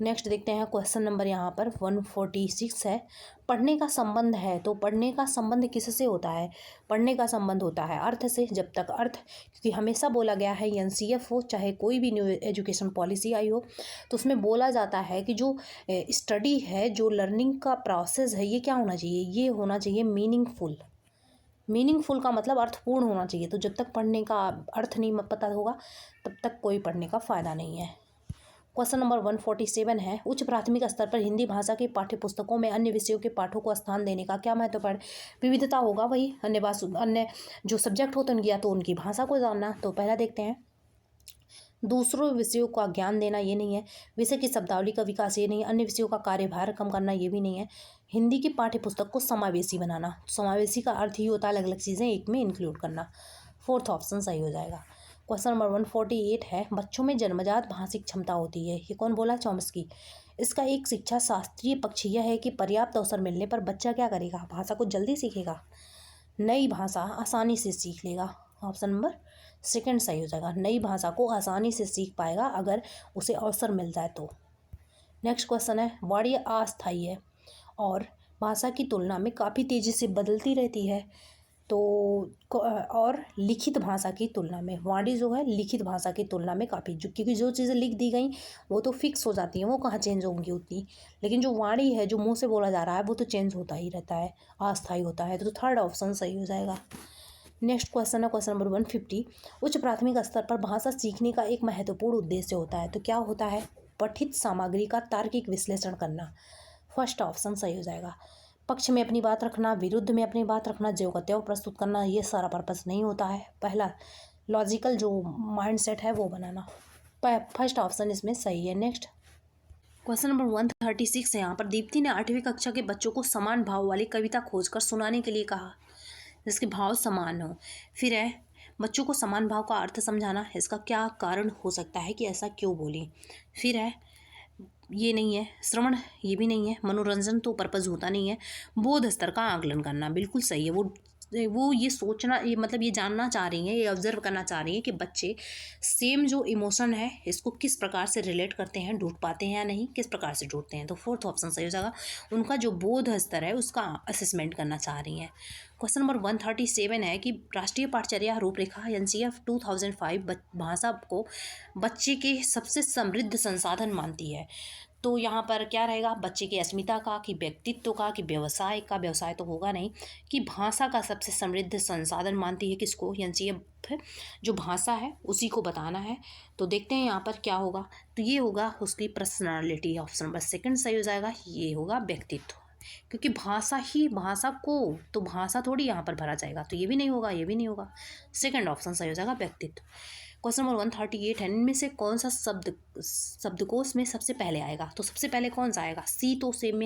नेक्स्ट देखते हैं क्वेश्चन नंबर यहाँ पर 146 है, पढ़ने का संबंध है। तो पढ़ने का संबंध किससे होता है, पढ़ने का संबंध होता है अर्थ से। जब तक अर्थ, क्योंकि हमेशा बोला गया है एनसीएफ हो चाहे कोई भी न्यू एजुकेशन पॉलिसी आई हो, तो उसमें बोला जाता है कि जो स्टडी है, जो लर्निंग का प्रोसेस है, ये क्या होना चाहिए, ये होना चाहिए मीनिंगफुल। मीनिंगफुल का मतलब अर्थपूर्ण होना चाहिए। तो जब तक पढ़ने का अर्थ नहीं पता होगा तब तक कोई पढ़ने का फ़ायदा नहीं है। क्वेश्चन नंबर 147 है, उच्च प्राथमिक स्तर पर हिंदी भाषा की पाठ्यपुस्तकों में अन्य विषयों के पाठों को स्थान देने का क्या महत्वपूर्ण, विविधता होगा, वही अन्य जो सब्जेक्ट होते हैं या तो उनकी भाषा को जानना। तो पहला देखते हैं, दूसरों विषयों का ज्ञान देना ये नहीं है, विषय की शब्दावली का विकास ये नहीं है, अन्य विषयों का कार्यभार कम करना ये भी नहीं है, हिंदी की पाठ्यपुस्तक को समावेशी बनाना। समावेशी का अर्थ ही होता है अलग अलग चीज़ें एक में इंक्लूड करना। फोर्थ ऑप्शन सही हो जाएगा। क्वेश्चन नंबर 148 है, बच्चों में जन्मजात भाषिक क्षमता होती है, ये कौन बोला, चॉम्स्की। इसका एक शिक्षा शास्त्रीय पक्ष यह है कि पर्याप्त अवसर मिलने पर बच्चा क्या करेगा, भाषा को जल्दी सीखेगा, नई भाषा आसानी से सीख लेगा। ऑप्शन नंबर सेकंड सही हो जाएगा, नई भाषा को आसानी से सीख पाएगा अगर उसे अवसर मिल जाए तो। नेक्स्ट क्वेश्चन है, वाणी अस्थायी है और भाषा की तुलना में काफ़ी तेज़ी से बदलती रहती है। तो और लिखित भाषा की तुलना में वाणी जो है लिखित भाषा की तुलना में काफ़ी, क्योंकि जो चीज़ें लिख दी गई वो तो फिक्स हो जाती हैं, वो कहाँ चेंज होंगी उतनी, लेकिन जो वाणी है, जो मुंह से बोला जा रहा है, वो तो चेंज होता ही रहता है, अस्थायी होता है। तो थर्ड ऑप्शन सही हो जाएगा। नेक्स्ट क्वेश्चन है क्वेश्चन नंबर 150, उच्च प्राथमिक स्तर पर भाषा सीखने का एक महत्वपूर्ण उद्देश्य होता है। तो क्या होता है, पठित सामग्री का तार्किक विश्लेषण करना। फर्स्ट ऑप्शन सही हो जाएगा। पक्ष में अपनी बात रखना, विरुद्ध में अपनी बात रखना, ज्यों का त्यों प्रस्तुत करना, ये सारा पर्पस नहीं होता है। पहला लॉजिकल जो माइंड सेट है वो बनाना। फर्स्ट ऑप्शन इसमें सही है। नेक्स्ट क्वेश्चन नंबर 136 है, यहाँ पर दीप्ति ने 8वीं कक्षा के बच्चों को समान भाव वाली कविता खोजकर सुनाने के लिए कहा जिसके भाव समान हो। फिर है बच्चों को समान भाव का अर्थ समझाना, इसका क्या कारण हो सकता है कि ऐसा क्यों बोली। फिर है ये नहीं है, श्रवण ये भी नहीं है, मनोरंजन तो पर्पज़ होता नहीं है, बोध स्तर का आकलन करना बिल्कुल सही है। वो ये सोचना, ये मतलब ये जानना चाह रही हैं, ये ऑब्जर्व करना चाह रही हैं कि बच्चे सेम जो इमोशन है इसको किस प्रकार से रिलेट करते हैं, ढूंढ पाते हैं या नहीं, किस प्रकार से ढूंढते हैं। तो फोर्थ ऑप्शन सही हो जाएगा, उनका जो बोध स्तर है उसका असेसमेंट करना चाह रही हैं। क्वेश्चन नंबर 137 है कि राष्ट्रीय पाठचर्या रूपरेखा एनसीएफ 2005 भाषा को बच्चे के सबसे समृद्ध संसाधन मानती है। तो यहाँ पर क्या रहेगा, बच्चे की अस्मिता का, कि व्यक्तित्व का, कि व्यवसाय का, व्यवसाय तो होगा नहीं, कि भाषा का सबसे समृद्ध संसाधन मानती है किसको, एनसीएफ जो भाषा है उसी को बताना है। तो देखते हैं यहाँ पर क्या होगा, तो ये होगा उसकी पर्सनालिटी। ऑप्शन नंबर सेकंड सही हो जाएगा, ये होगा व्यक्तित्व, क्योंकि भाषा ही भाषा को, तो भाषा थोड़ी यहाँ पर भरा जाएगा, तो ये भी नहीं होगा, ये भी नहीं होगा, सेकंड ऑप्शन सही हो जाएगा व्यक्तित्व। क्वेश्चन नंबर 138 है, इनमें से कौन सा शब्दकोश में सबसे पहले आएगा। तो सबसे पहले कौन सा आएगा, सी तो सेम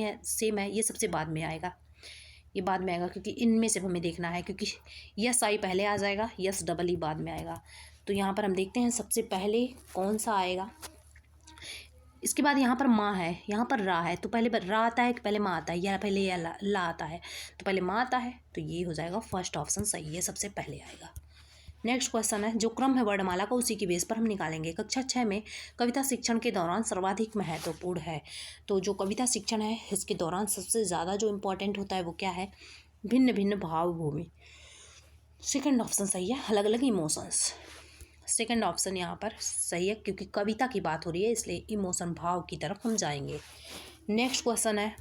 है, ये सबसे बाद में आएगा, ये बाद में आएगा, क्योंकि इनमें से हमें देखना है, क्योंकि यस आई पहले आ जाएगा, यस डबल ई बाद में आएगा। तो यहाँ पर हम देखते हैं सबसे पहले कौन सा आएगा, इसके बाद यहाँ पर माँ है, यहाँ पर रा है, तो पहले रा आता है कि पहले माँ आता है, या पहले या ला आता है? तो पहले माँ आता है, तो ये हो जाएगा फर्स्ट ऑप्शन सही है, सबसे पहले आएगा। नेक्स्ट क्वेश्चन है, जो क्रम है वर्णमाला का उसी की बेस पर हम निकालेंगे। कक्षा 6 में कविता शिक्षण के दौरान सर्वाधिक महत्वपूर्ण है। तो जो कविता शिक्षण है इसके दौरान सबसे ज़्यादा जो इम्पोर्टेंट होता है वो क्या है? भिन्न भिन्न भाव भूमि। सेकंड ऑप्शन सही है, अलग अलग इमोशंस। सेकंड ऑप्शन यहाँ पर सही है, क्योंकि कविता की बात हो रही है इसलिए इमोशन भाव की तरफ हम जाएंगे। नेक्स्ट क्वेश्चन है,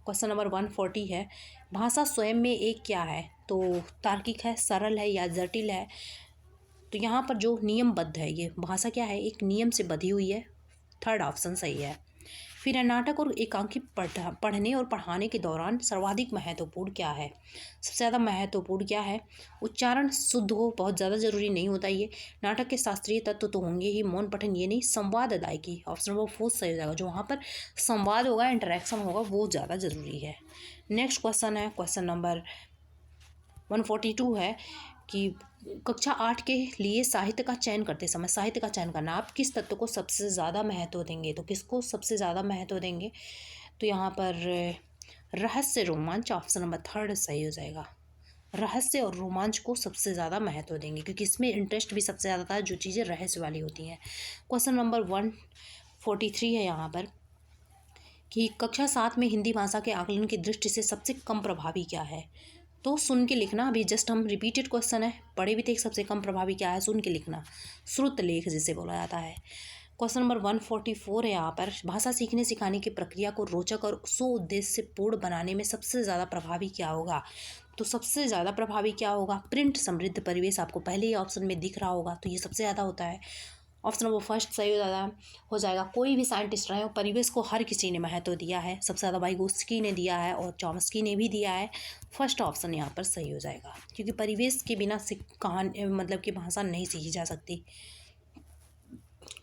क्वेश्चन नंबर 140 है, भाषा स्वयं में एक क्या है? तो तार्किक है, सरल है या जटिल है? तो यहाँ पर जो नियमबद्ध है, ये भाषा क्या है? एक नियम से बधी हुई है। थर्ड ऑप्शन सही है। फिर है, नाटक और एकांकी पढ़ने और पढ़ाने के दौरान सर्वाधिक महत्वपूर्ण क्या है? सबसे ज़्यादा महत्वपूर्ण क्या है? उच्चारण शुद्ध हो, बहुत ज़्यादा जरूरी नहीं होता ये। नाटक के शास्त्रीय तत्व तो होंगे ही, मौन पठन ये नहीं, संवाद अदायगी ऑप्शन नंबर 4 सही हो जाएगा। जो वहाँ पर संवाद होगा, इंटरेक्शन होगा, वो ज़्यादा जरूरी है। नेक्स्ट क्वेश्चन है, क्वेश्चन नंबर 142 है कि कक्षा 8 के लिए साहित्य का चयन करते समय, साहित्य का चयन करना, आप किस तत्व को सबसे ज़्यादा महत्व देंगे? तो किसको सबसे ज़्यादा महत्व देंगे? तो यहाँ पर रहस्य रोमांच ऑप्शन नंबर 3 सही हो जाएगा। रहस्य और रोमांच को सबसे ज़्यादा महत्व देंगे, क्योंकि इसमें इंटरेस्ट भी सबसे ज़्यादा था, जो चीज़ें रहस्य वाली होती हैं। क्वेश्चन नंबर 143 है यहाँ पर कि कक्षा 7 में हिंदी भाषा के आकलन की दृष्टि से सबसे कम प्रभावी क्या है? तो सुन के लिखना, अभी जस्ट हम रिपीटेड क्वेश्चन है, पढ़े भी थे। सबसे कम प्रभावी क्या है? सुन के लिखना, श्रुत लेख जिसे बोला जाता है। क्वेश्चन नंबर 144 है यहाँ पर, भाषा सीखने सिखाने की प्रक्रिया को रोचक और सुउद्देश्यपूर्ण बनाने में सबसे ज़्यादा प्रभावी क्या होगा? तो सबसे ज़्यादा प्रभावी क्या होगा? प्रिंट समृद्ध परिवेश, आपको पहले ही ऑप्शन में दिख रहा होगा, तो ये सबसे ज़्यादा होता है। ऑप्शन नंबर फर्स्ट सही हो जाएगा। कोई भी साइंटिस्ट रहे हो, परिवेश को हर किसी ने महत्व दिया है, सबसे ज़्यादा वाइगोत्स्की ने दिया है और चॉम्स्की ने भी दिया है। फर्स्ट ऑप्शन यहाँ पर सही हो जाएगा, क्योंकि परिवेश के बिना कहानी मतलब कि भाषा नहीं सीखी जा सकती।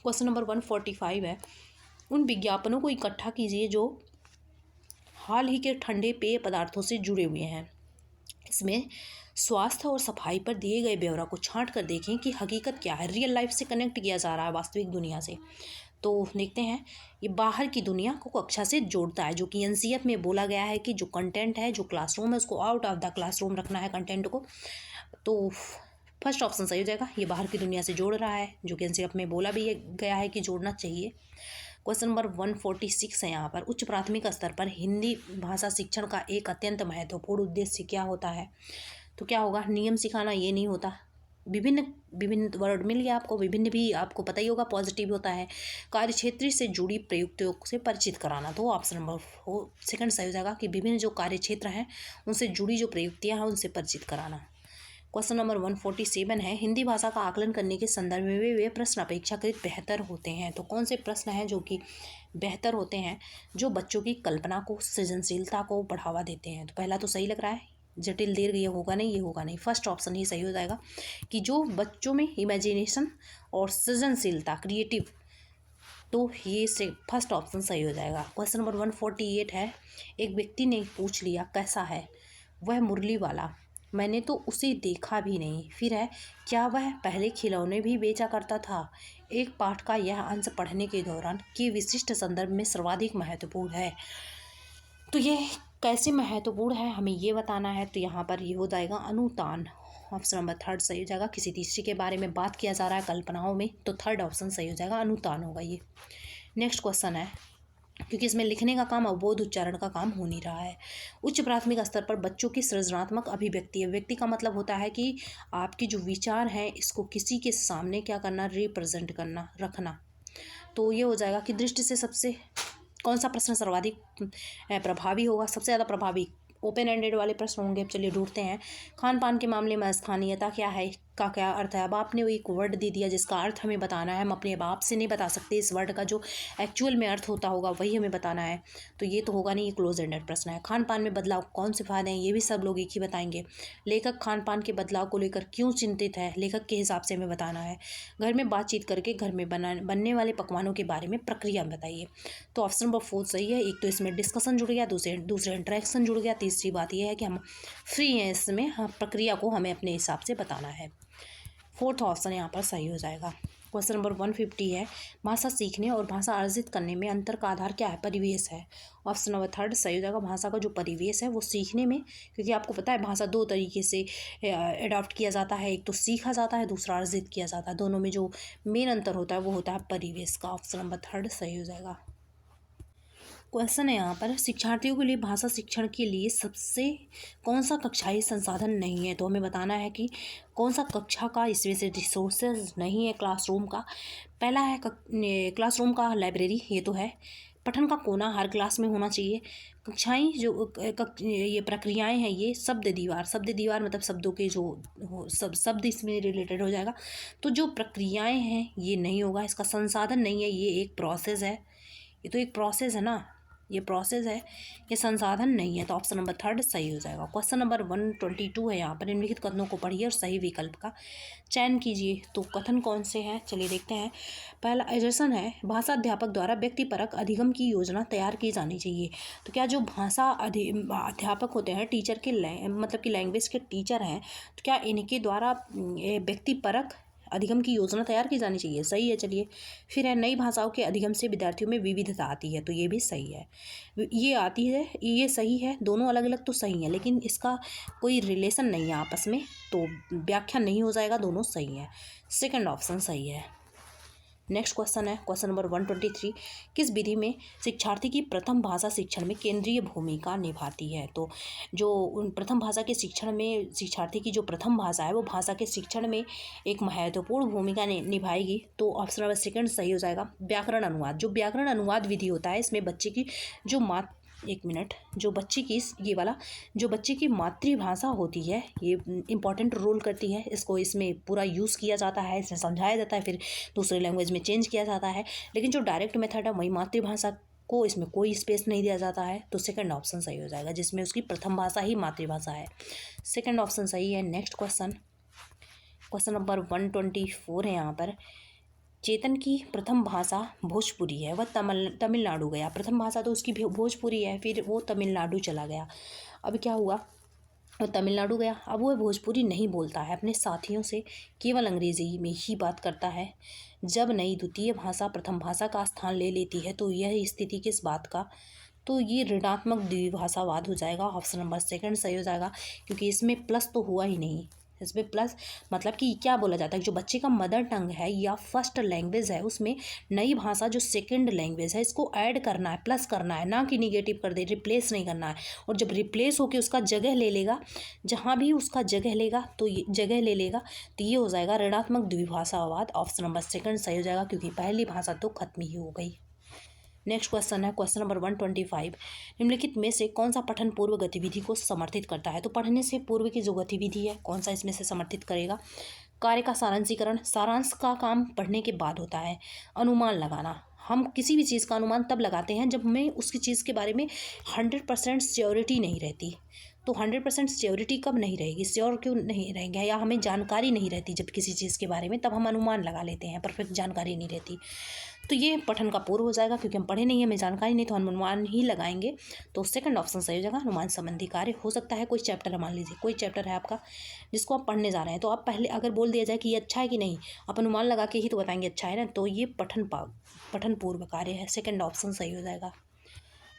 क्वेश्चन नंबर 145 है, उन विज्ञापनों को इकट्ठा कीजिए जो हाल ही के ठंडे पेय पदार्थों से जुड़े हुए हैं। इसमें स्वास्थ्य और सफाई पर दिए गए ब्यौरा को छांट कर देखें कि हकीकत क्या है। रियल लाइफ से कनेक्ट किया जा रहा है, वास्तविक दुनिया से। तो देखते हैं, ये बाहर की दुनिया को कक्षा से जोड़ता है, जो कि एनसीईआरटी में बोला गया है कि जो कंटेंट है, जो क्लासरूम है, उसको आउट ऑफ द क्लासरूम रखना है कंटेंट को। तो फर्स्ट ऑप्शन सही हो जाएगा, ये बाहर की दुनिया से जोड़ रहा है, जो कि एनसीईआरटी में बोला भी गया है कि जोड़ना चाहिए। क्वेश्चन नंबर 146 है यहाँ पर, उच्च प्राथमिक स्तर पर हिंदी भाषा शिक्षण का एक अत्यंत महत्वपूर्ण उद्देश्य क्या होता है? तो क्या होगा? नियम सिखाना ये नहीं होता, विभिन्न विभिन्न वर्ड मिल गया आपको, विभिन्न भी आपको पता ही होगा पॉजिटिव होता है। कार्यक्षेत्र से जुड़ी प्रयुक्तियों से परिचित कराना, तो ऑप्शन नंबर 4 सेकंड सही हो जाएगा कि विभिन्न जो कार्यक्षेत्र हैं उनसे जुड़ी जो प्रयुक्तियाँ हैं उनसे परिचित कराना। क्वेश्चन नंबर 147 है, हिंदी भाषा का आकलन करने के संदर्भ में वे प्रश्न अपेक्षाकृत बेहतर होते हैं। तो कौन से प्रश्न हैं जो कि बेहतर होते हैं? जो बच्चों की कल्पना को, सृजनशीलता को बढ़ावा देते हैं। तो पहला तो सही लग रहा है, जटिल दीर्घ ये होगा नहीं, ये होगा नहीं, फर्स्ट ऑप्शन ही सही हो जाएगा कि जो बच्चों में इमेजिनेशन और सृजनशीलता, क्रिएटिव, तो ये से फर्स्ट ऑप्शन सही हो जाएगा। क्वेश्चन नंबर 148 है, एक व्यक्ति ने पूछ लिया कैसा है वह मुरली वाला, मैंने तो उसे देखा भी नहीं। फिर है, क्या वह पहले खिलौने भी बेचा करता था? एक पाठ का यह अंश पढ़ने के दौरान के विशिष्ट संदर्भ में सर्वाधिक महत्वपूर्ण है। तो ये कैसे महत्वपूर्ण है हमें ये बताना है। तो यहाँ पर ये हो जाएगा अनुतान, ऑप्शन नंबर 3 सही हो जाएगा। किसी तीसरी के बारे में बात किया जा रहा है कल्पनाओं में, तो थर्ड ऑप्शन सही हो जाएगा, अनुतान होगा ये। नेक्स्ट क्वेश्चन है, क्योंकि इसमें लिखने का काम अवबोध उच्चारण का काम हो नहीं रहा है। उच्च प्राथमिक स्तर पर बच्चों की सृजनात्मक अभिव्यक्ति है। व्यक्ति का मतलब होता है कि आपके जो विचार हैं इसको किसी के सामने क्या करना, रिप्रेजेंट करना, रखना। तो ये हो जाएगा कि दृष्टि से सबसे कौन सा प्रश्न सर्वाधिक प्रभावी होगा? सबसे ज़्यादा प्रभावी ओपन एंडेड वाले प्रश्न होंगे। चलिए ढूंढते हैं। खान पान के मामले में स्थानीयता क्या है, का क्या अर्थ है? अब आपने वो एक वर्ड दे दिया जिसका अर्थ हमें बताना है, हम अपने बाप से नहीं बता सकते। इस वर्ड का जो एक्चुअल में अर्थ होता होगा वही हमें बताना है, तो ये तो होगा नहीं, ये क्लोज एंडेड प्रश्न है। खान पान में बदलाव कौन से फायदे हैं, ये भी सब लोग एक ही बताएंगे। लेखक खान पान के बदलाव को लेकर क्यों चिंतित है, लेखक के हिसाब से हमें बताना है। घर में बातचीत करके घर में बनने वाले पकवानों के बारे में प्रक्रिया बताइए। तो ऑप्शन नंबर 4 सही है। एक तो इसमें डिस्कशन जुड़ गया, दूसरे इंटरेक्शन जुड़ गया, तीसरी बात यह है कि हम फ्री हैं इसमें, प्रक्रिया को हमें अपने हिसाब से बताना है। फोर्थ ऑप्शन यहाँ पर सही हो जाएगा। क्वेश्चन नंबर 150 है, भाषा सीखने और भाषा अर्जित करने में अंतर का आधार क्या है? परिवेश है। ऑप्शन नंबर 3 सही हो जाएगा। भाषा का जो परिवेश है वो सीखने में, क्योंकि आपको पता है भाषा दो तरीके से अडॉप्ट किया जाता है, एक तो सीखा जाता है, दूसरा अर्जित किया जाता है। दोनों में जो मेन अंतर होता है वो होता है परिवेश का। ऑप्शन नंबर 3 सही हो जाएगा। क्वेश्चन है यहाँ पर, शिक्षार्थियों के लिए भाषा शिक्षण के लिए सबसे कौन सा कक्षाई संसाधन नहीं है? तो हमें बताना है कि कौन सा कक्षा का इसमें से रिसोर्सेज नहीं है क्लासरूम का। पहला है क्लासरूम का लाइब्रेरी, ये तो है। पठन का कोना हर क्लास में होना चाहिए। कक्षाएं जो ये प्रक्रियाएं हैं, ये शब्द दीवार मतलब शब्दों के जो शब्द इसमें रिलेटेड हो जाएगा। तो जो प्रक्रियाएं हैं ये नहीं होगा, इसका संसाधन नहीं है, ये एक प्रोसेस है। ये तो एक प्रोसेस है ना, ये प्रोसेस है, ये संसाधन नहीं है। तो ऑप्शन नंबर 3 सही हो जाएगा। क्वेश्चन नंबर 122 है यहाँ पर, निम्नलिखित कथनों को पढ़िए और सही विकल्प का चयन कीजिए। तो कथन कौन से हैं, चलिए देखते हैं। पहला एजर्सन है, भाषा अध्यापक द्वारा व्यक्तिपरक अधिगम की योजना तैयार की जानी चाहिए। तो क्या जो भाषा अध्यापक होते हैं, टीचर के मतलब कि लैंग्वेज के टीचर हैं, तो क्या इनके द्वारा व्यक्तिपरक अधिगम की योजना तैयार की जानी चाहिए? सही है। चलिए फिर है, नई भाषाओं के अधिगम से विद्यार्थियों में विविधता आती है। तो ये भी सही है, ये आती है, ये सही है। दोनों अलग अलग तो सही है, लेकिन इसका कोई रिलेशन नहीं है आपस में, तो व्याख्या नहीं हो जाएगा, दोनों सही है। सेकंड ऑप्शन सही है। नेक्स्ट क्वेश्चन है, क्वेश्चन नंबर 123, किस विधि में शिक्षार्थी की प्रथम भाषा शिक्षण में केंद्रीय भूमिका निभाती है? तो जो प्रथम भाषा के शिक्षण में शिक्षार्थी की जो प्रथम भाषा है वो भाषा के शिक्षण में एक महत्वपूर्ण भूमिका निभाएगी। तो ऑप्शन नंबर 2 सही हो जाएगा। व्याकरण अनुवाद, जो व्याकरण अनुवाद विधि होता है, इसमें बच्चे की जो जो बच्चे की ये वाला जो बच्चे की मातृभाषा होती है, ये इंपॉर्टेंट रोल करती है। इसको इसमें पूरा यूज़ किया जाता है, इसमें समझाया जाता है, फिर दूसरे लैंग्वेज में चेंज किया जाता है। लेकिन जो डायरेक्ट मेथड है वही मातृभाषा को, इसमें कोई स्पेस नहीं दिया जाता है। तो सेकंड ऑप्शन सही हो जाएगा, जिसमें उसकी प्रथम भाषा ही मातृभाषा है। सेकंड ऑप्शन सही है। नेक्स्ट क्वेश्चन, क्वेश्चन नंबर 124 है यहाँ पर, चेतन की प्रथम भाषा भोजपुरी है, वह तमिलनाडु गया। प्रथम भाषा तो उसकी भोजपुरी है, फिर वो तमिलनाडु चला गया। अब क्या हुआ, वो तमिलनाडु गया, अब वो भोजपुरी नहीं बोलता है, अपने साथियों से केवल अंग्रेजी में ही बात करता है। जब नई द्वितीय भाषा प्रथम भाषा का स्थान ले लेती है तो यह स्थिति किस बात का? तो ये ऋणात्मक द्विभाषावाद हो जाएगा। ऑप्शन नंबर 2 सही हो जाएगा, क्योंकि इसमें प्लस तो हुआ ही नहीं। इसमें प्लस मतलब कि क्या बोला जाता है, जो बच्चे का मदर टंग है या फर्स्ट लैंग्वेज है, उसमें नई भाषा जो सेकंड लैंग्वेज है इसको ऐड करना है, प्लस करना है, ना कि निगेटिव कर दे, रिप्लेस नहीं करना है। और जब रिप्लेस होकर उसका जगह ले लेगा, जहाँ भी उसका जगह लेगा तो ये जगह ले लेगा, तो ये हो जाएगा ऋणात्मक द्विभाषावाद। ऑप्शन नंबर 2 सही हो जाएगा, क्योंकि पहली भाषा तो खत्म ही हो गई। नेक्स्ट क्वेश्चन है, क्वेश्चन नंबर 125, निम्नलिखित में से कौन सा पठन पूर्व गतिविधि को समर्थित करता है? तो पढ़ने से पूर्व की जो गतिविधि है, कौन सा इसमें से समर्थित करेगा? कार्य का सारांशीकरण, सारांश का काम पढ़ने के बाद होता है। अनुमान लगाना, हम किसी भी चीज़ का अनुमान तब लगाते हैं जब हमें उसकी चीज़ के बारे में 100% श्योरिटी नहीं रहती। तो 100% श्योरिटी कब नहीं रहेगी, श्योर क्यों नहीं रहेंगे, या हमें जानकारी नहीं रहती जब किसी चीज़ के बारे में, तब हम अनुमान लगा लेते हैं, परफेक्ट जानकारी नहीं रहती। तो ये पठन का पूर्व हो जाएगा, क्योंकि हम पढ़े नहीं, हमें जानकारी नहीं, तो हम अनुमान ही लगाएंगे। तो सेकंड ऑप्शन सही हो जाएगा। अनुमान संबंधी कार्य हो सकता है कोई चैप्टर है, मान लीजिए कोई चैप्टर है आपका जिसको आप पढ़ने जा रहे हैं, तो आप पहले अगर बोल दिया जाए कि ये अच्छा है कि नहीं, आप अनुमान लगा के ही तो बताएंगे अच्छा है ना, तो ये पठन पूर्व कार्य है। सेकंड ऑप्शन सही हो जाएगा।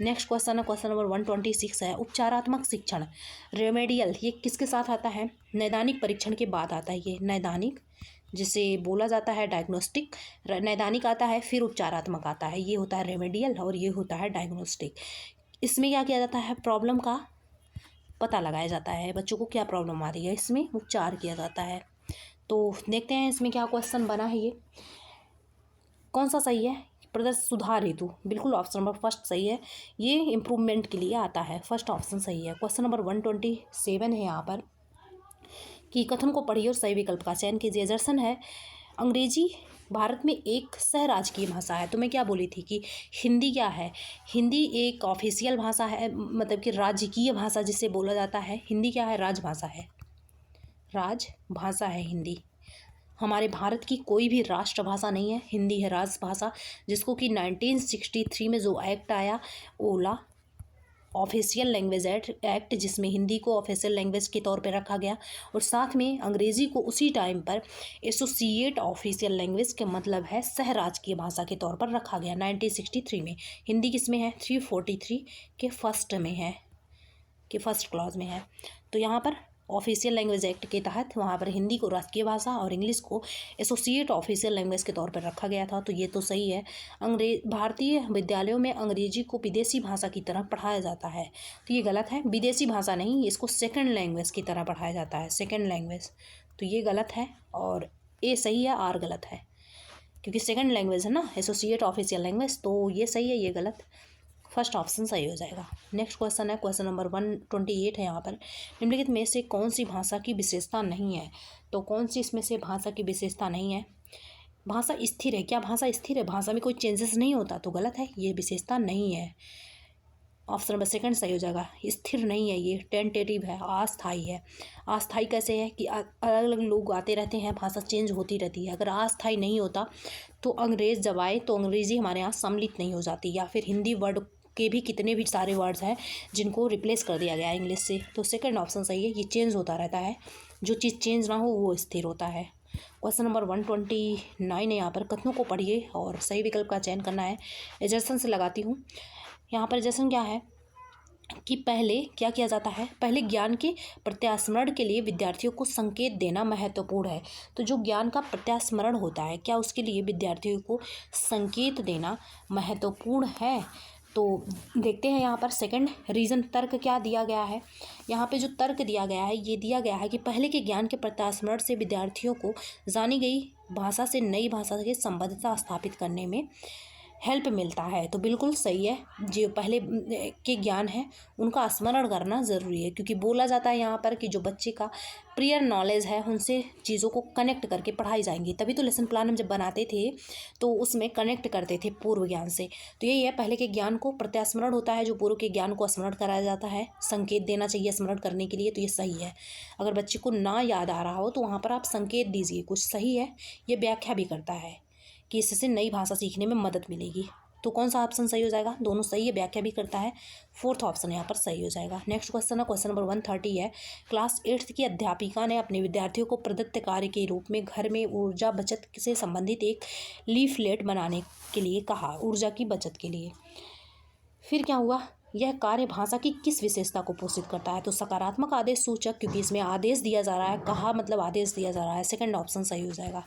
नेक्स्ट क्वेश्चन है, क्वेश्चन नंबर 126 है, उपचारात्मक शिक्षण रेमेडियल, ये किसके साथ आता है? नैदानिक परीक्षण के बाद आता है। ये नैदानिक जिसे बोला जाता है डायग्नोस्टिक, नैदानिक आता है, फिर उपचारात्मक आता है। ये होता है रेमेडियल और ये होता है डायग्नोस्टिक। इसमें क्या किया जाता है, प्रॉब्लम का पता लगाया जाता है, बच्चों को क्या प्रॉब्लम आ रही है, इसमें उपचार किया जाता है। तो देखते हैं इसमें क्या क्वेश्चन बना है, ये कौन सा सही है? प्रदर्शन सुधार हेतु, बिल्कुल ऑप्शन नंबर 1 सही है, ये इम्प्रूवमेंट के लिए आता है, फर्स्ट ऑप्शन सही है। क्वेश्चन नंबर 127 है यहाँ पर, कि कथन को पढ़िए और सही विकल्प का चयन कीजिए। दर्शन है, अंग्रेजी भारत में एक सह राजकीय भाषा है। तो मैं क्या बोली थी कि हिंदी क्या है, हिंदी एक ऑफिशियल भाषा है, मतलब कि राजकीय भाषा जिसे बोला जाता है। हिंदी क्या है, राजभाषा है, राजभाषा है हिंदी। हमारे भारत की कोई भी राष्ट्रभाषा नहीं है, हिंदी है राजभाषा, जिसको कि 1963 में जो एक्ट आया ओला ऑफिशियल लैंग्वेज एक्ट जिसमें हिंदी को ऑफिशियल लैंग्वेज के तौर पर रखा गया, और साथ में अंग्रेज़ी को उसी टाइम पर एसोसिएट ऑफिशियल लैंग्वेज के मतलब है सह राजकीय भाषा के तौर पर रखा गया 1963 में। हिंदी किस में है? 343 के फर्स्ट में है, के फर्स्ट क्लॉज में है। तो यहाँ पर ऑफिशियल लैंग्वेज एक्ट के तहत वहाँ पर हिंदी को राष्ट्रीय भाषा और इंग्लिश को एसोसिएट ऑफिशियल लैंग्वेज के तौर पर रखा गया था। तो ये तो सही है। भारतीय विद्यालयों में अंग्रेजी को विदेशी भाषा की तरह पढ़ाया जाता है, तो ये गलत है। विदेशी भाषा नहीं, इसको सेकंड लैंग्वेज की तरह पढ़ाया जाता है, सेकंड लैंग्वेज। तो ये गलत है और ए सही है, आर गलत है, क्योंकि सेकंड लैंग्वेज है ना एसोसिएट ऑफिशियल लैंग्वेज। तो ये सही है, ये गलत। फर्स्ट ऑप्शन सही हो जाएगा। नेक्स्ट क्वेश्चन है, क्वेश्चन नंबर 128 है यहाँ पर। निम्नलिखित में से कौन सी भाषा की विशेषता नहीं है? तो कौन सी इसमें से भाषा की विशेषता नहीं है? भाषा स्थिर है। क्या भाषा स्थिर है? भाषा में कोई चेंजेस नहीं होता, तो गलत है, ये विशेषता नहीं है। ऑप्शन नंबर सेकंड सही हो जाएगा। स्थिर नहीं है, ये टेंटेटिव है, अस्थायी है। अस्थायी कैसे है कि अलग अलग लोग आते रहते हैं, भाषा चेंज होती रहती है। अगर अस्थायी नहीं होता तो अंग्रेज़ जब आए तो अंग्रेज़ी हमारे यहाँ सम्मिलित नहीं हो जाती, या फिर हिंदी वर्ड के भी कितने भी सारे वर्ड्स हैं जिनको रिप्लेस कर दिया गया है इंग्लिश से। तो सेकंड ऑप्शन सही है, ये चेंज होता रहता है। जो चीज़ चेंज ना हो वो स्थिर होता है। क्वेश्चन नंबर 129 है यहाँ पर। कथनों को पढ़िए और सही विकल्प का चयन करना है। एजर्सन से लगाती हूँ। यहाँ पर एजर्सन क्या है कि पहले क्या किया जाता है? पहले ज्ञान के प्रत्यास्मरण के लिए विद्यार्थियों को संकेत देना महत्वपूर्ण है। तो जो ज्ञान का प्रत्यास्मरण होता है, क्या उसके लिए विद्यार्थियों को संकेत देना महत्वपूर्ण है? तो देखते हैं यहाँ पर सेकंड रीज़न तर्क क्या दिया गया है। यहाँ पे जो तर्क दिया गया है, ये दिया गया है कि पहले के ज्ञान के प्रत्यास्मरण से विद्यार्थियों को जानी गई भाषा से नई भाषा के संबद्धता स्थापित करने में हेल्प मिलता है। तो बिल्कुल सही है, जो पहले के ज्ञान है उनका स्मरण करना ज़रूरी है, क्योंकि बोला जाता है यहाँ पर कि जो बच्चे का प्रियर नॉलेज है उनसे चीज़ों को कनेक्ट करके पढ़ाई जाएंगी। तभी तो लेसन प्लान हम जब बनाते थे तो उसमें कनेक्ट करते थे पूर्व ज्ञान से। तो यही है, पहले के ज्ञान को प्रत्यास्मरण होता है, जो पूर्व के ज्ञान को स्मरण कराया जाता है, संकेत देना चाहिए स्मरण करने के लिए। तो ये सही है। अगर बच्चे को ना याद आ रहा हो तो वहाँ पर आप संकेत दीजिए कुछ, सही है। ये व्याख्या भी करता है कि इससे नई भाषा सीखने में मदद मिलेगी। तो कौन सा ऑप्शन सही हो जाएगा? दोनों सही है, व्याख्या भी करता है। फोर्थ ऑप्शन यहाँ पर सही हो जाएगा। नेक्स्ट क्वेश्चन है, क्वेश्चन नंबर 130 है। क्लास 8th की अध्यापिका ने अपने विद्यार्थियों को प्रदत्त कार्य के रूप में घर में ऊर्जा बचत से संबंधित एक लीफलेट बनाने के लिए कहा, ऊर्जा की बचत के लिए। फिर क्या हुआ? यह कार्य भाषा की किस विशेषता को पोषित करता है? तो सकारात्मक आदेश सूचक, क्योंकि इसमें आदेश दिया जा रहा है, कहा मतलब आदेश दिया जा रहा है। सेकंड ऑप्शन सही हो जाएगा।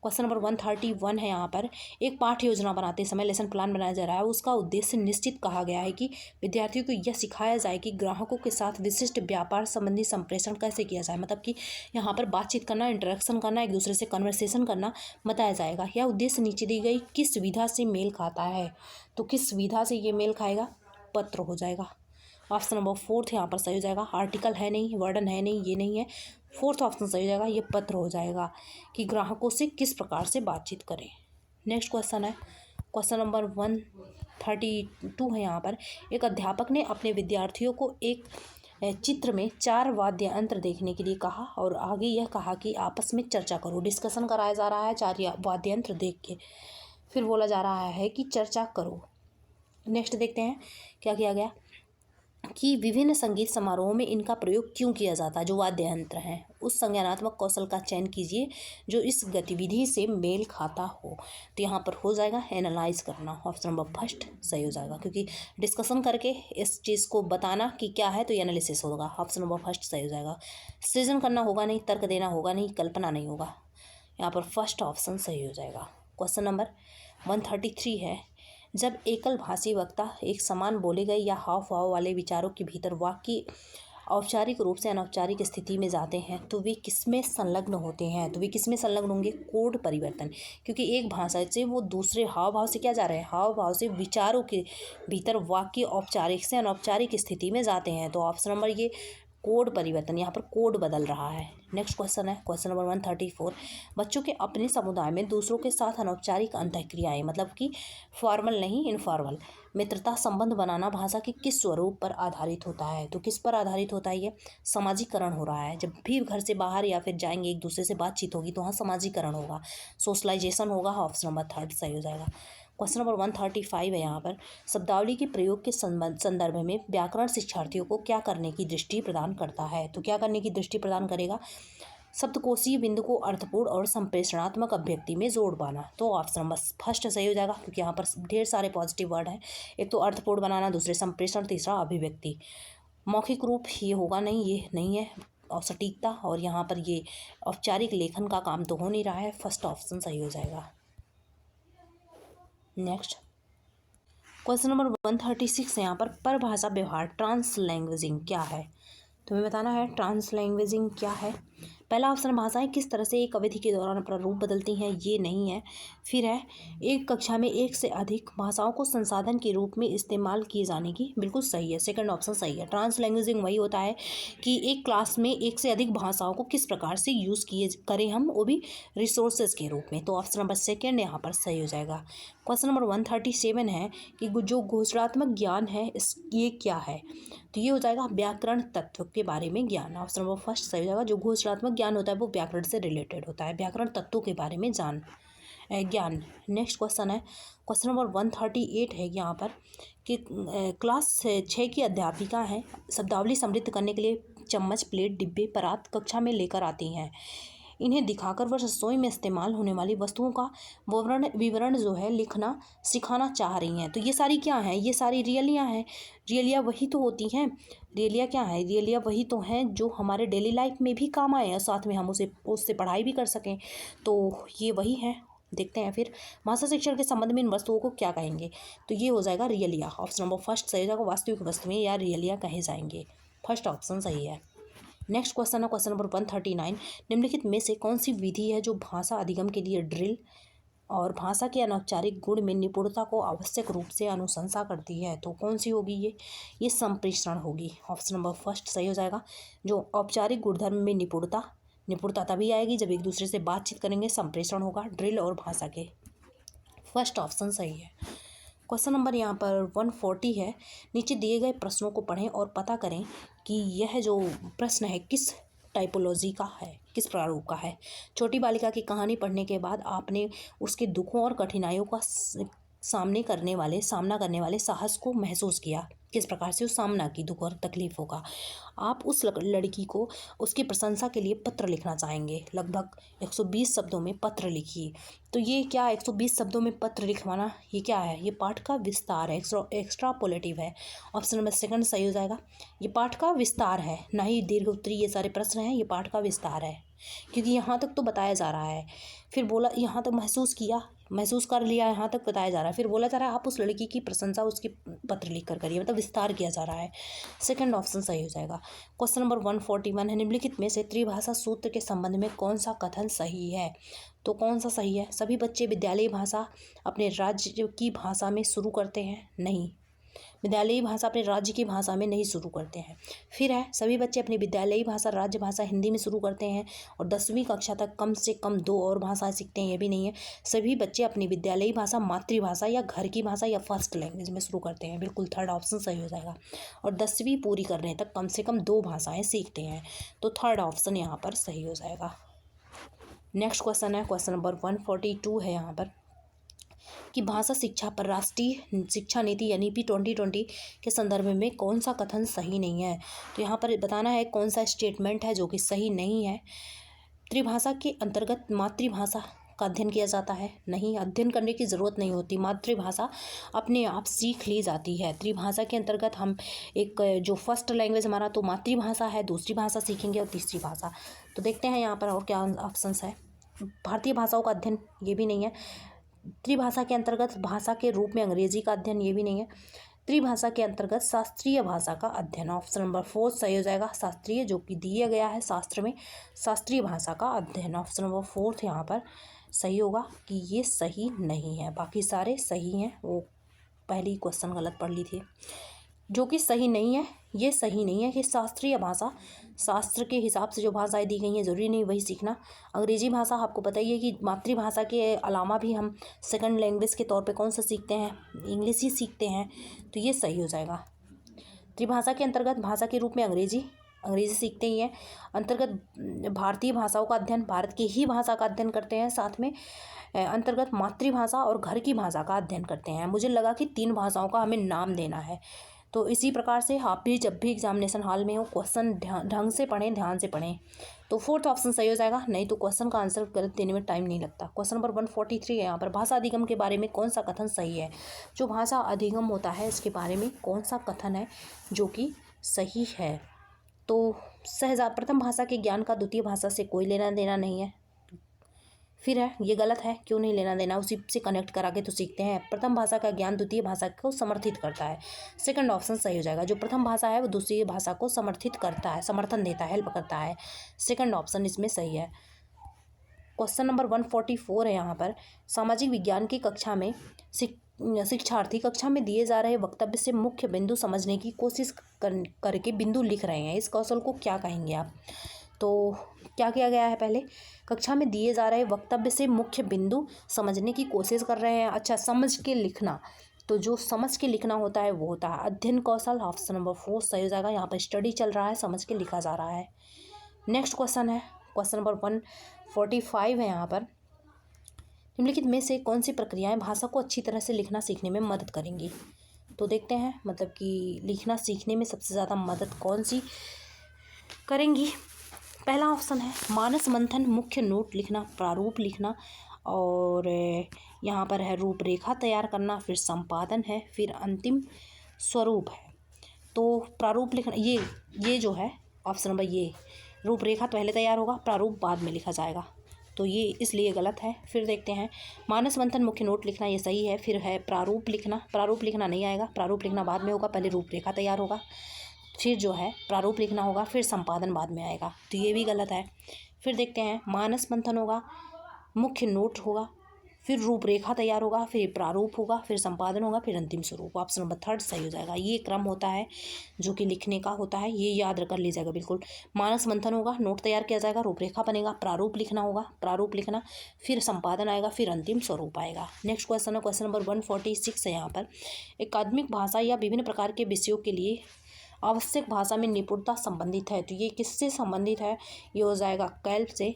क्वेश्चन नंबर 131 है यहाँ पर। एक पाठ्य योजना बनाते समय लेसन प्लान बनाया जा रहा है, उसका उद्देश्य निश्चित कहा गया है कि विद्यार्थियों को यह सिखाया जाए कि ग्राहकों के साथ विशिष्ट व्यापार संबंधी संप्रेषण कैसे किया जाए। मतलब कि यहाँ पर बातचीत करना, इंटरेक्शन करना, एक दूसरे से कन्वर्सेशन करना बताया जाएगा। यह उद्देश्य नीचे दी गई किस सुविधा से मेल खाता है? तो किस सुविधा से ये मेल खाएगा? पत्र हो जाएगा। ऑप्शन नंबर 4 यहाँ पर सही हो जाएगा। आर्टिकल है नहीं, वर्डन है नहीं, ये नहीं है। फोर्थ ऑप्शन सही हो जाएगा, ये पत्र हो जाएगा कि ग्राहकों से किस प्रकार से बातचीत करें। नेक्स्ट क्वेश्चन है, क्वेश्चन नंबर 132 है यहाँ पर। एक अध्यापक ने अपने विद्यार्थियों को एक चित्र में 4 वाद्य यंत्र देखने के लिए कहा और आगे यह कहा कि आपस में चर्चा करो। डिस्कशन कराया जा रहा है 4 वाद्य यंत्र देख के, फिर बोला जा रहा है कि चर्चा करो। नेक्स्ट देखते हैं क्या किया गया कि विभिन्न संगीत समारोहों में इनका प्रयोग क्यों किया जाता है। जो वाद्य यंत्र हैं, उस संज्ञानात्मक कौशल का चयन कीजिए जो इस गतिविधि से मेल खाता हो। तो यहाँ पर हो जाएगा एनालाइज करना। ऑप्शन नंबर फर्स्ट सही हो जाएगा, क्योंकि डिस्कशन करके इस चीज़ को बताना कि क्या है तो ये एनालिसिस होगा। ऑप्शन नंबर फर्स्ट सही हो जाएगा। सृजन करना होगा नहीं, तर्क देना होगा नहीं, कल्पना नहीं होगा। यहाँ पर फर्स्ट ऑप्शन सही हो जाएगा। क्वेश्चन नंबर 133 है। जब एकल भाषी वक्ता एक समान बोले गए या हाव भाव वाले विचारों के भीतर वाक्य औपचारिक रूप से अनौपचारिक स्थिति में जाते हैं तो वे किसमें संलग्न होते हैं? तो वे किसमें संलग्न होंगे? कोड परिवर्तन, क्योंकि एक भाषा से वो दूसरे हाव भाव से क्या जा रहे हैं? हाव भाव से विचारों के भीतर वाक्य औपचारिक से अनौपचारिक स्थिति में जाते हैं। तो ऑप्शन नंबर ये कोड परिवर्तन, यहाँ पर कोड बदल रहा है। नेक्स्ट क्वेश्चन है, क्वेश्चन नंबर 134। बच्चों के अपने समुदाय में दूसरों के साथ अनौपचारिक अंतःक्रियाएं, मतलब कि फॉर्मल नहीं इनफॉर्मल मित्रता संबंध बनाना भाषा के किस स्वरूप पर आधारित होता है? तो किस पर आधारित होता है? ये सामाजिकरण हो रहा है। जब भी घर से बाहर या फिर जाएंगे, एक दूसरे से बातचीत होगी तो वहाँ सामाजिकरण होगा, सोशलाइजेशन होगा। ऑप्शन नंबर 3 सही हो जाएगा। क्वेश्चन नंबर 135 है यहाँ पर, शब्दावली के प्रयोग के संदर्भ में व्याकरण शिक्षार्थियों को क्या करने की दृष्टि प्रदान करता है। तो क्या करने की दृष्टि प्रदान करेगा, शब्दकोशीय बिंदु को अर्थपूर्ण और संप्रेषणात्मक अभिव्यक्ति में जोड़ पाना। तो ऑप्शन नंबर फर्स्ट सही हो जाएगा, क्योंकि यहाँ पर ढेर सारे पॉजिटिव वर्ड हैं, एक तो अर्थपूर्ण बनाना, दूसरे संप्रेषण, तीसरा अभिव्यक्ति। मौखिक रूप ये होगा नहीं, ये नहीं है, और सटीकता, और यहाँ पर ये औपचारिक लेखन का काम तो हो नहीं रहा है, फर्स्ट ऑप्शन सही हो जाएगा। नेक्स्ट क्वेश्चन नंबर 136 है यहाँ पर, परभाषा व्यवहार ट्रांसलैंग्वेजिंग क्या है। तुम्हें बताना है ट्रांसलैंग्वेजिंग क्या है। पहला ऑप्शन, भाषाएं किस तरह से एक अवधि के दौरान अपना रूप बदलती हैं, ये नहीं है। फिर है, एक कक्षा में एक से अधिक भाषाओं को संसाधन के रूप में इस्तेमाल किए जाने की, बिल्कुल सही है, सेकंड ऑप्शन सही है। ट्रांसलैंग्वेजिंग वही होता है कि एक क्लास में एक से अधिक भाषाओं को किस प्रकार से यूज़ करें हम, वो भी रिसोर्सेज के रूप में। तो ऑप्शन नंबर सेकेंड यहाँ पर सही हो जाएगा। क्वेश्चन नंबर 137 है कि जो घोषणात्मक ज्ञान है ये क्या है। तो ये हो जाएगा व्याकरण तत्व के बारे में ज्ञान, ऑप्शन नंबर फर्स्ट सही हो जाएगा। जो घोषणात्मक ज्ञान होता है वो व्याकरण से रिलेटेड होता है, व्याकरण तत्वों के बारे में ज्ञान। नेक्स्ट क्वेश्चन है, क्वेश्चन नंबर 138 है यहाँ पर कि क्लास 6 की अध्यापिका हैं, शब्दावली समृद्ध करने के लिए चम्मच, प्लेट, डिब्बे, परात कक्षा में लेकर आती हैं। इन्हें दिखाकर वह रसोई में इस्तेमाल होने वाली वस्तुओं का विवरण जो है लिखना सिखाना चाह रही हैं। तो ये सारी क्या हैं, ये सारी रियलियाँ हैं। रियलियाँ वही तो होती हैं, रियलियाँ क्या है, रियलियाँ वही तो हैं जो हमारे डेली लाइफ में भी काम आए और साथ में हम उससे पढ़ाई भी कर सकें। तो ये वही हैं। देखते हैं फिर, भाषा शिक्षण के संबंध में इन वस्तुओं को क्या कहेंगे। तो ये हो जाएगा रियलिया, ऑप्शन नंबर फर्स्ट सही हो जाएगा। वास्तविक वस्तुएं या रियलिया कहे जाएंगे, फर्स्ट ऑप्शन सही है। नेक्स्ट क्वेश्चन है क्वेश्चन नंबर 139, निम्नलिखित में से कौन सी विधि है जो भाषा अधिगम के लिए ड्रिल और भाषा के अनौपचारिक गुण में निपुणता को आवश्यक रूप से अनुशंसा करती है। तो कौन सी होगी ये संप्रेषण होगी, ऑप्शन नंबर फर्स्ट सही हो जाएगा। जो औपचारिक गुणधर्म में निपुणता तभी आएगी जब एक दूसरे से बातचीत करेंगे, संप्रेषण होगा। ड्रिल और भाषा के, फर्स्ट ऑप्शन सही है। क्वेश्चन नंबर यहाँ पर 140 है, नीचे दिए गए प्रश्नों को पढ़ें और पता करें कि यह जो प्रश्न है किस टाइपोलॉजी का है, किस प्रारूप का है। छोटी बालिका की कहानी पढ़ने के बाद आपने उसके दुखों और कठिनाइयों का सामना करने वाले साहस को महसूस किया, किस प्रकार से उस सामना की दुख और तकलीफ़ों का। आप उस लड़की को उसकी प्रशंसा के लिए पत्र लिखना चाहेंगे, लगभग 120 शब्दों में पत्र लिखिए। तो ये क्या 120 शब्दों में पत्र लिखवाना, ये क्या है, ये पाठ का विस्तार है, एक्स्ट्रापोलेटिव है, ऑप्शन नंबर सेकंड सही हो जाएगा। ये पाठ का विस्तार है, ना ही दीर्घ उत्तरी ये सारे प्रश्न हैं, ये पाठ का विस्तार है, क्योंकि यहाँ तक तो बताया जा रहा है, फिर बोला यहाँ तक महसूस कर लिया, यहाँ तक बताया जा रहा है, फिर बोला जा रहा है आप उस लड़की की प्रशंसा उसकी पत्र लिख कर करिए, मतलब विस्तार किया जा रहा है, सेकंड ऑप्शन सही हो जाएगा। क्वेश्चन नंबर 141 है, निम्नलिखित में से त्रिभाषा सूत्र के संबंध में कौन सा कथन सही है। तो कौन सा सही है, सभी बच्चे विद्यालयी भाषा अपने राज्य की भाषा में शुरू करते हैं, नहीं, विद्यालयी भाषा अपने राज्य की भाषा में नहीं शुरू करते हैं। फिर है, सभी बच्चे अपनी विद्यालयी भाषा राज्य भाषा हिंदी में शुरू करते हैं और 10वीं कक्षा तक कम से कम 2 और भाषाएं सीखते हैं, ये भी नहीं है। सभी बच्चे अपनी विद्यालयी भाषा मातृभाषा या घर की भाषा या फर्स्ट लैंग्वेज में शुरू करते हैं, बिल्कुल थर्ड ऑप्शन सही हो जाएगा। और 10वीं पूरी करने तक कम से कम 2 भाषाएँ सीखते हैं, तो थर्ड ऑप्शन यहाँ पर सही हो जाएगा। नेक्स्ट क्वेश्चन है क्वेश्चन नंबर 142 है यहाँ पर कि भाषा शिक्षा पर राष्ट्रीय शिक्षा नीति यानी NEP 2020 के संदर्भ में कौन सा कथन सही नहीं है। तो यहाँ पर बताना है कौन सा स्टेटमेंट है जो कि सही नहीं है। त्रिभाषा के अंतर्गत मातृभाषा का अध्ययन किया जाता है, नहीं, अध्ययन करने की ज़रूरत नहीं होती, मातृभाषा अपने आप सीख ली जाती है। त्रिभाषा के अंतर्गत हम एक जो फर्स्ट लैंग्वेज हमारा तो मातृभाषा है, दूसरी भाषा सीखेंगे और तीसरी भाषा। तो देखते हैं यहाँ पर और क्या ऑप्शंस है। भारतीय भाषाओं का अध्ययन, ये भी नहीं है। त्रिभाषा के अंतर्गत भाषा के रूप में अंग्रेजी का अध्ययन, ये भी नहीं है। त्रिभाषा के अंतर्गत शास्त्रीय भाषा का अध्ययन, ऑप्शन नंबर 4 सही हो जाएगा। शास्त्रीय जो कि दिया गया है शास्त्र में, शास्त्रीय भाषा का अध्ययन, ऑप्शन नंबर 4 यहाँ पर सही होगा कि ये सही नहीं है, बाकी सारे सही हैं। वो पहली क्वेश्चन गलत पढ़ ली थी, जो कि सही नहीं है, ये सही नहीं है कि शास्त्रीय भाषा शास्त्र के हिसाब से जो भाषाएं दी गई हैं ज़रूरी नहीं वही सीखना। अंग्रेजी भाषा आपको पता ही है कि मातृभाषा के अलावा भी हम सेकंड लैंग्वेज के तौर पे कौन सा सीखते हैं, इंग्लिश ही सीखते हैं, तो ये सही हो जाएगा। त्रिभाषा के अंतर्गत भाषा के रूप में अंग्रेजी अंग्रेजी सीखते ही हैं। अंतर्गत भारतीय भाषाओं का अध्ययन, भारत की ही भाषा का अध्ययन करते हैं। साथ में अंतर्गत मातृभाषा और घर की भाषा का अध्ययन करते हैं। मुझे लगा कि 3 भाषाओं का हमें नाम देना है। तो इसी प्रकार से आप भी जब भी एग्जामिनेशन हॉल में हो क्वेश्चन ढंग से पढ़ें, ध्यान से पढ़ें। तो 4th ऑप्शन सही हो जाएगा, नहीं तो क्वेश्चन का आंसर गलत देने में टाइम नहीं लगता। क्वेश्चन नंबर 143 है यहाँ पर, भाषा अधिगम के बारे में कौन सा कथन सही है। जो भाषा अधिगम होता है इसके बारे में कौन सा कथन है जो कि सही है। तो प्रथम भाषा के ज्ञान का द्वितीय भाषा से कोई लेना देना नहीं है। फिर है ये गलत है, क्यों नहीं लेना देना, उसी से कनेक्ट करा के तो सीखते हैं। प्रथम भाषा का ज्ञान द्वितीय भाषा को समर्थित करता है। सेकंड ऑप्शन सही हो जाएगा। जो प्रथम भाषा है वो दूसरी भाषा को समर्थित करता है, समर्थन देता है, हेल्प करता है। सेकंड ऑप्शन इसमें सही है। क्वेश्चन नंबर 144 है यहाँ पर, सामाजिक विज्ञान की कक्षा में शिक्षार्थी कक्षा में दिए जा रहे वक्तव्य से मुख्य बिंदु समझने की कोशिश करके बिंदु लिख रहे हैं। इस कौशल को क्या कहेंगे आप। तो क्या किया गया है, पहले कक्षा में दिए जा रहे वक्तव्य से मुख्य बिंदु समझने की कोशिश कर रहे हैं। अच्छा, समझ के लिखना, तो जो समझ के लिखना होता है वो होता है अध्ययन कौशल। ऑप्शन नंबर 4 सही हो जाएगा। यहाँ पर स्टडी चल रहा है, समझ के लिखा जा रहा है। नेक्स्ट क्वेश्चन है, क्वेश्चन नंबर 145 है यहाँ पर, निम्नलिखित में से कौन सी प्रक्रियाएं भाषा को अच्छी तरह से लिखना सीखने में मदद करेंगी। तो देखते हैं, मतलब कि लिखना सीखने में सबसे ज़्यादा मदद कौन सी करेंगी। पहला ऑप्शन है मानस मंथन, मुख्य नोट लिखना, प्रारूप लिखना, और यहाँ पर है रूपरेखा तैयार करना, फिर संपादन है, फिर अंतिम स्वरूप है। तो प्रारूप लिखना, ये जो है ऑप्शन नंबर ये, रूपरेखा पहले तैयार होगा, प्रारूप बाद में लिखा जाएगा, तो ये इसलिए गलत है। फिर देखते हैं, मानस मंथन मुख्य नोट लिखना, ये सही है। फिर है प्रारूप लिखना नहीं आएगा, प्रारूप लिखना बाद में होगा, पहले रूपरेखा तैयार होगा, फिर जो है प्रारूप लिखना होगा, फिर संपादन बाद में आएगा, तो ये भी गलत है। फिर देखते हैं, मानस मंथन होगा, मुख्य नोट होगा, फिर रूपरेखा तैयार होगा, फिर प्रारूप होगा, फिर संपादन होगा, फिर अंतिम स्वरूप। ऑप्शन नंबर 3 सही हो जाएगा। ये क्रम होता है जो कि लिखने का होता है, ये याद कर लीजिएगा बिल्कुल। मानस मंथन होगा, नोट तैयार किया जाएगा, रूपरेखा बनेगा, प्रारूप लिखना होगा, प्रारूप लिखना, फिर संपादन आएगा, फिर अंतिम स्वरूप आएगा। नेक्स्ट क्वेश्चन है, क्वेश्चन नंबर 146 है यहाँ पर, एकाडमिक भाषा या विभिन्न प्रकार के विषयों के लिए आवश्यक भाषा में निपुणता संबंधित है। तो ये किससे संबंधित है, ये हो जाएगा कैल्प से,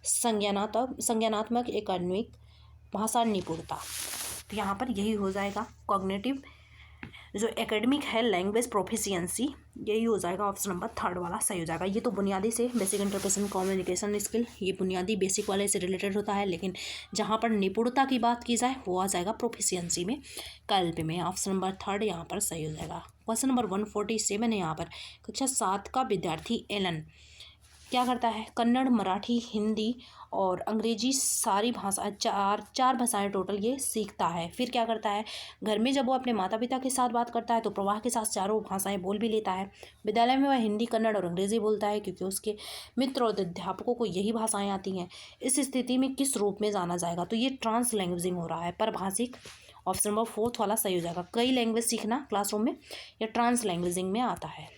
संज्ञानात्मक एकेडमिक भाषा निपुणता। तो यहाँ पर यही हो जाएगा कॉग्निटिव, जो एकेडमिक है लैंग्वेज प्रोफिशिएंसी, यही हो जाएगा ऑप्शन नंबर 3 वाला सही हो जाएगा। ये तो बुनियादी से बेसिक इंटरपर्सन कम्युनिकेशन स्किल, ये बुनियादी बेसिक वाले से रिलेटेड होता है, लेकिन जहाँ पर निपुणता की बात की जाए वो आ जाएगा प्रोफिशिएंसी में, कैल्प में। ऑप्शन नंबर 3 यहाँ पर सही हो जाएगा। क्वेश्चन नंबर 147 है यहाँ पर, कक्षा 7 का विद्यार्थी एलन क्या करता है, कन्नड़, मराठी, हिंदी और अंग्रेजी सारी भाषा, चार भाषाएं टोटल ये सीखता है। फिर क्या करता है, घर में जब वो अपने माता पिता के साथ बात करता है तो प्रवाह के साथ चारों भाषाएं बोल भी लेता है। विद्यालय में वह हिंदी, कन्नड़ और अंग्रेजी बोलता है क्योंकि उसके मित्र और अध्यापकों को यही भाषाएं आती हैं। इस स्थिति में किस रूप में जाना जाएगा, तो ये ट्रांस लैंग्वेजिंग हो रहा है, परभाषिक। ऑप्शन नंबर 4 वाला सही हो जाएगा। कई लैंग्वेज सीखना क्लासरूम में या ट्रांस लैंग्वेजिंग में आता है।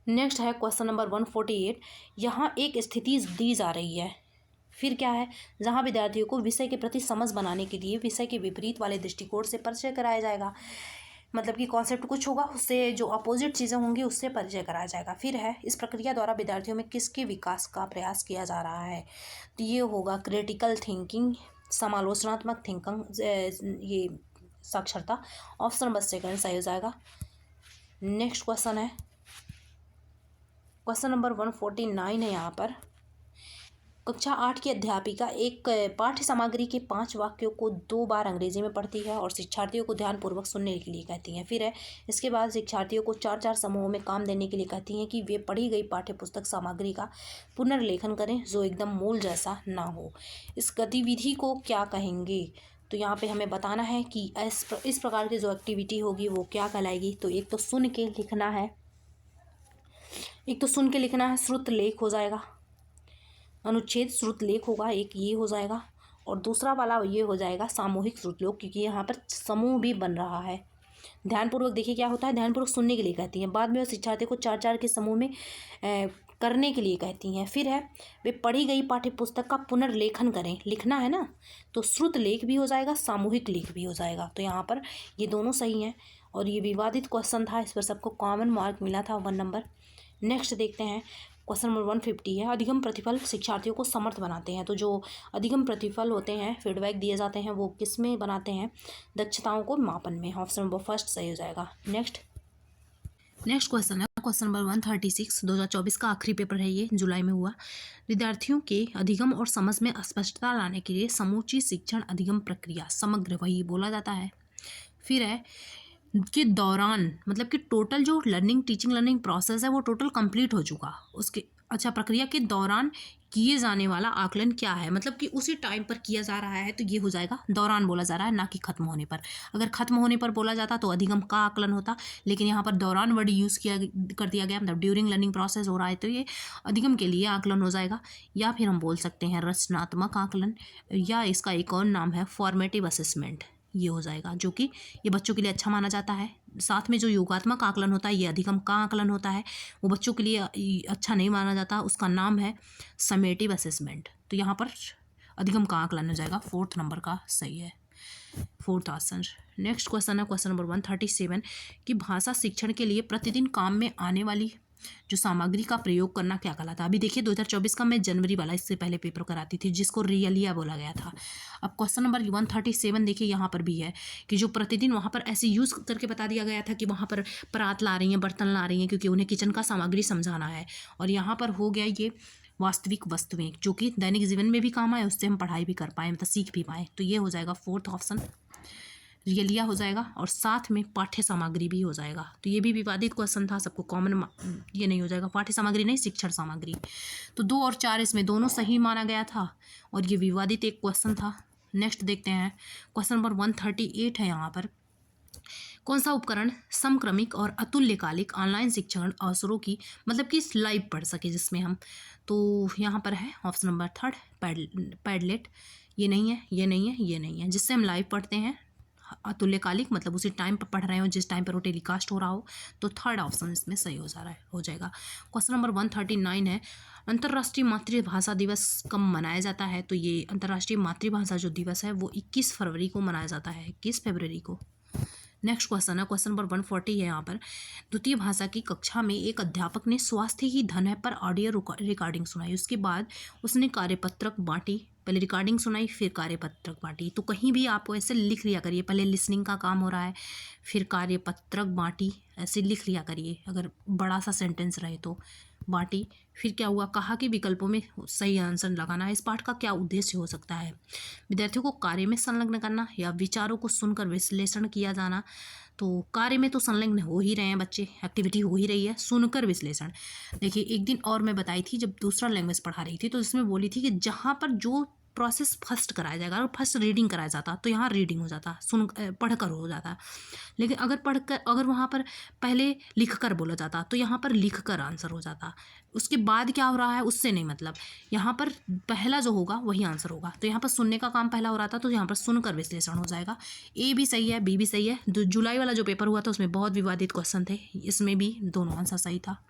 नेक्स्ट है क्वेश्चन नंबर 148, यहाँ एक स्थिति दी जा रही है, फिर क्या है, जहाँ विद्यार्थियों को विषय के प्रति समझ बनाने के लिए विषय के विपरीत वाले दृष्टिकोण से परिचय कराया जाएगा। मतलब कि कॉन्सेप्ट कुछ होगा, उससे जो अपोजिट चीज़ें होंगी उससे परिचय कराया जाएगा। फिर है, इस प्रक्रिया द्वारा विद्यार्थियों में किसके विकास का प्रयास किया जा रहा है, तो ये होगा क्रिटिकल थिंकिंग, समालोचनात्मक थिंकिंग, ये साक्षरता। ऑप्शन नंबर 2 सही हो जाएगा। नेक्स्ट क्वेश्चन है, क्वेश्चन नंबर 149 है यहाँ पर, कक्षा 8 की अध्यापिका एक पाठ्य सामग्री के 5 वाक्यों को 2 बार अंग्रेजी में पढ़ती है और शिक्षार्थियों को ध्यानपूर्वक सुनने के लिए कहती हैं। फिर है, इसके बाद शिक्षार्थियों को 4-4 समूहों में काम देने के लिए कहती हैं कि वे पढ़ी गई पाठ्य पुस्तक सामग्री का पुनर्लेखन करें जो एकदम मूल जैसा ना हो। इस गतिविधि को क्या कहेंगे, तो यहाँ पे हमें बताना है कि इस प्रकार की जो एक्टिविटी होगी वो क्या कहलाएगी। तो एक तो सुन के लिखना है, श्रुत लेख हो जाएगा, अनुच्छेद श्रुत लेख होगा, एक ये हो जाएगा, और दूसरा वाला ये हो जाएगा सामूहिक श्रुत लेख, क्योंकि यहाँ पर समूह भी बन रहा है। ध्यानपूर्वक देखिए क्या होता है, ध्यानपूर्वक सुनने के लिए कहती हैं, बाद में वो शिक्षार्थी को 4-4 के समूह में करने के लिए कहती हैं। फिर है, वे पढ़ी गई पाठ्य पुस्तक का पुनर्लेखन करें, लिखना है ना, तो श्रुत लेख भी हो जाएगा, सामूहिक लेख भी हो जाएगा। तो यहाँ पर ये दोनों सही हैं, और ये विवादित क्वेश्चन था, इस पर सबको कॉमन मार्क मिला था 1 नंबर। नेक्स्ट देखते हैं क्वेश्चन नंबर 150 है, अधिगम प्रतिफल शिक्षार्थियों को समर्थ बनाते हैं। तो जो अधिगम प्रतिफल होते हैं, फीडबैक दिए जाते हैं, वो किस में बनाते हैं? दक्षताओं को मापन में। ऑप्शन नंबर फर्स्ट सही हो जाएगा। नेक्स्ट क्वेश्चन है क्वेश्चन नंबर 136, 2024 का आखिरी पेपर है, ये जुलाई में हुआ। विद्यार्थियों के अधिगम और समझ में स्पष्टता लाने के लिए समूची शिक्षण अधिगम प्रक्रिया समग्र वही बोला जाता है। फिर है के दौरान, मतलब कि टोटल जो टीचिंग लर्निंग प्रोसेस है वो टोटल कंप्लीट हो चुका, उसके अच्छा प्रक्रिया के दौरान किए जाने वाला आकलन क्या है? मतलब कि उसी टाइम पर किया जा रहा है, तो ये हो जाएगा दौरान बोला जा रहा है, ना कि खत्म होने पर। अगर खत्म होने पर बोला जाता तो अधिगम का आकलन होता, लेकिन यहाँ पर दौरान वर्ड यूज़ कर दिया गया, मतलब ड्यूरिंग लर्निंग प्रोसेस हो रहा है, तो ये अधिगम के लिए आकलन हो जाएगा। या फिर हम बोल सकते हैं रचनात्मक आकलन, या इसका एक और नाम है फॉर्मेटिव असेसमेंट, ये हो जाएगा, जो कि ये बच्चों के लिए अच्छा माना जाता है। साथ में जो योगात्मक आकलन होता है, ये अधिगम का आकलन होता है, वो बच्चों के लिए अच्छा नहीं माना जाता, उसका नाम है समेटिव असेसमेंट। तो यहाँ पर अधिगम का आकलन हो जाएगा, 4th नंबर का सही है, 4th ऑप्शन। नेक्स्ट क्वेश्चन है क्वेश्चन नंबर 137 कि भाषा शिक्षण के लिए प्रतिदिन काम में आने वाली जो सामग्री का प्रयोग करना क्या कहलाता है? अभी देखिए 2024 का मैं जनवरी वाला इससे पहले पेपर कराती थी, जिसको रियलिया बोला गया था। अब क्वेश्चन नंबर 137 देखिए, यहाँ पर भी है कि जो प्रतिदिन वहाँ पर ऐसे यूज़ करके बता दिया गया था कि वहाँ पर परात ला रही हैं, बर्तन ला रही हैं, क्योंकि उन्हें किचन का सामग्री समझाना है। और यहाँ पर हो गया ये वास्तविक वस्तुएं, जो कि दैनिक जीवन में भी काम आए, उससे हम पढ़ाई भी कर पाए, मतलब सीख भी पाए। तो ये हो जाएगा 4th ऑप्शन रियलिया हो जाएगा, और साथ में पाठ्य सामग्री भी हो जाएगा। तो ये भी विवादित क्वेश्चन था, सबको कॉमन ये नहीं हो जाएगा, पाठ्य सामग्री नहीं, शिक्षण सामग्री। तो 2 और 4 इसमें दोनों सही माना गया था, और ये विवादित एक क्वेश्चन था। नेक्स्ट देखते हैं क्वेश्चन नंबर 138 है, यहाँ पर कौन सा उपकरण समक्रमिक और अतुल्यकालिक ऑनलाइन शिक्षण अवसरों की, मतलब कि लाइव पढ़ सके जिसमें हम, तो यहाँ पर है ऑप्शन नंबर 3 पैडलेट। ये नहीं है, ये नहीं है, ये नहीं है, जिससे हम लाइव पढ़ते हैं अतुल्यकालिक, मतलब उसी टाइम पर पढ़ रहे हो जिस टाइम पर वो टेलीकास्ट हो रहा हो। तो 3rd ऑप्शन इसमें सही हो जा रहा है, हो जाएगा। क्वेश्चन नंबर 139 है, अंतर्राष्ट्रीय मातृभाषा दिवस कब मनाया जाता है? तो ये अंतर्राष्ट्रीय मातृभाषा जो दिवस है वो 21 फरवरी को मनाया जाता है, 21 फरवरी को। नेक्स्ट क्वेश्चन है क्वेश्चन नंबर 140 है, यहाँ पर द्वितीय भाषा की कक्षा में एक अध्यापक ने स्वास्थ्य ही धन है पर ऑडियो रिकॉर्डिंग सुनाई, उसके बाद उसने कार्यपत्रक बांटी, पहले रिकॉर्डिंग सुनाई फिर कार्यपत्रक बांटी। तो कहीं भी आप ऐसे लिख लिया करिए, पहले लिसनिंग का काम हो रहा है फिर कार्यपत्रक बांटी, ऐसे लिख लिया करिए, अगर बड़ा सा सेंटेंस रहे तो। बांटी, फिर क्या हुआ, कहा कि विकल्पों में सही आंसर लगाना है। इस पाठ का क्या उद्देश्य हो सकता है? विद्यार्थियों को कार्य में संलग्न करना या विचारों को सुनकर विश्लेषण किया जाना। तो कार्य में तो संलग्न हो ही रहे हैं बच्चे, एक्टिविटी हो ही रही है, सुनकर विश्लेषण। देखिए एक दिन और मैं बताई थी जब दूसरा लैंग्वेज पढ़ा रही थी, तो इसमें बोली थी कि जहाँ पर जो प्रोसेस फर्स्ट कराया जाएगा, और फर्स्ट रीडिंग कराया जाता तो यहाँ रीडिंग हो जाता, पढ़कर हो जाता। लेकिन अगर वहाँ पर पहले लिख कर बोला जाता तो यहाँ पर लिख कर आंसर हो जाता, उसके बाद क्या हो रहा है उससे नहीं मतलब, यहाँ पर पहला जो होगा वही आंसर होगा। तो यहाँ पर सुनने का काम पहला हो रहा था, तो यहाँ पर सुनकर विश्लेषण हो जाएगा। ए भी सही है, बी भी सही है। जुलाई वाला जो पेपर हुआ था उसमें बहुत विवादित क्वेश्चन थे, इसमें भी दोनों आंसर सही था।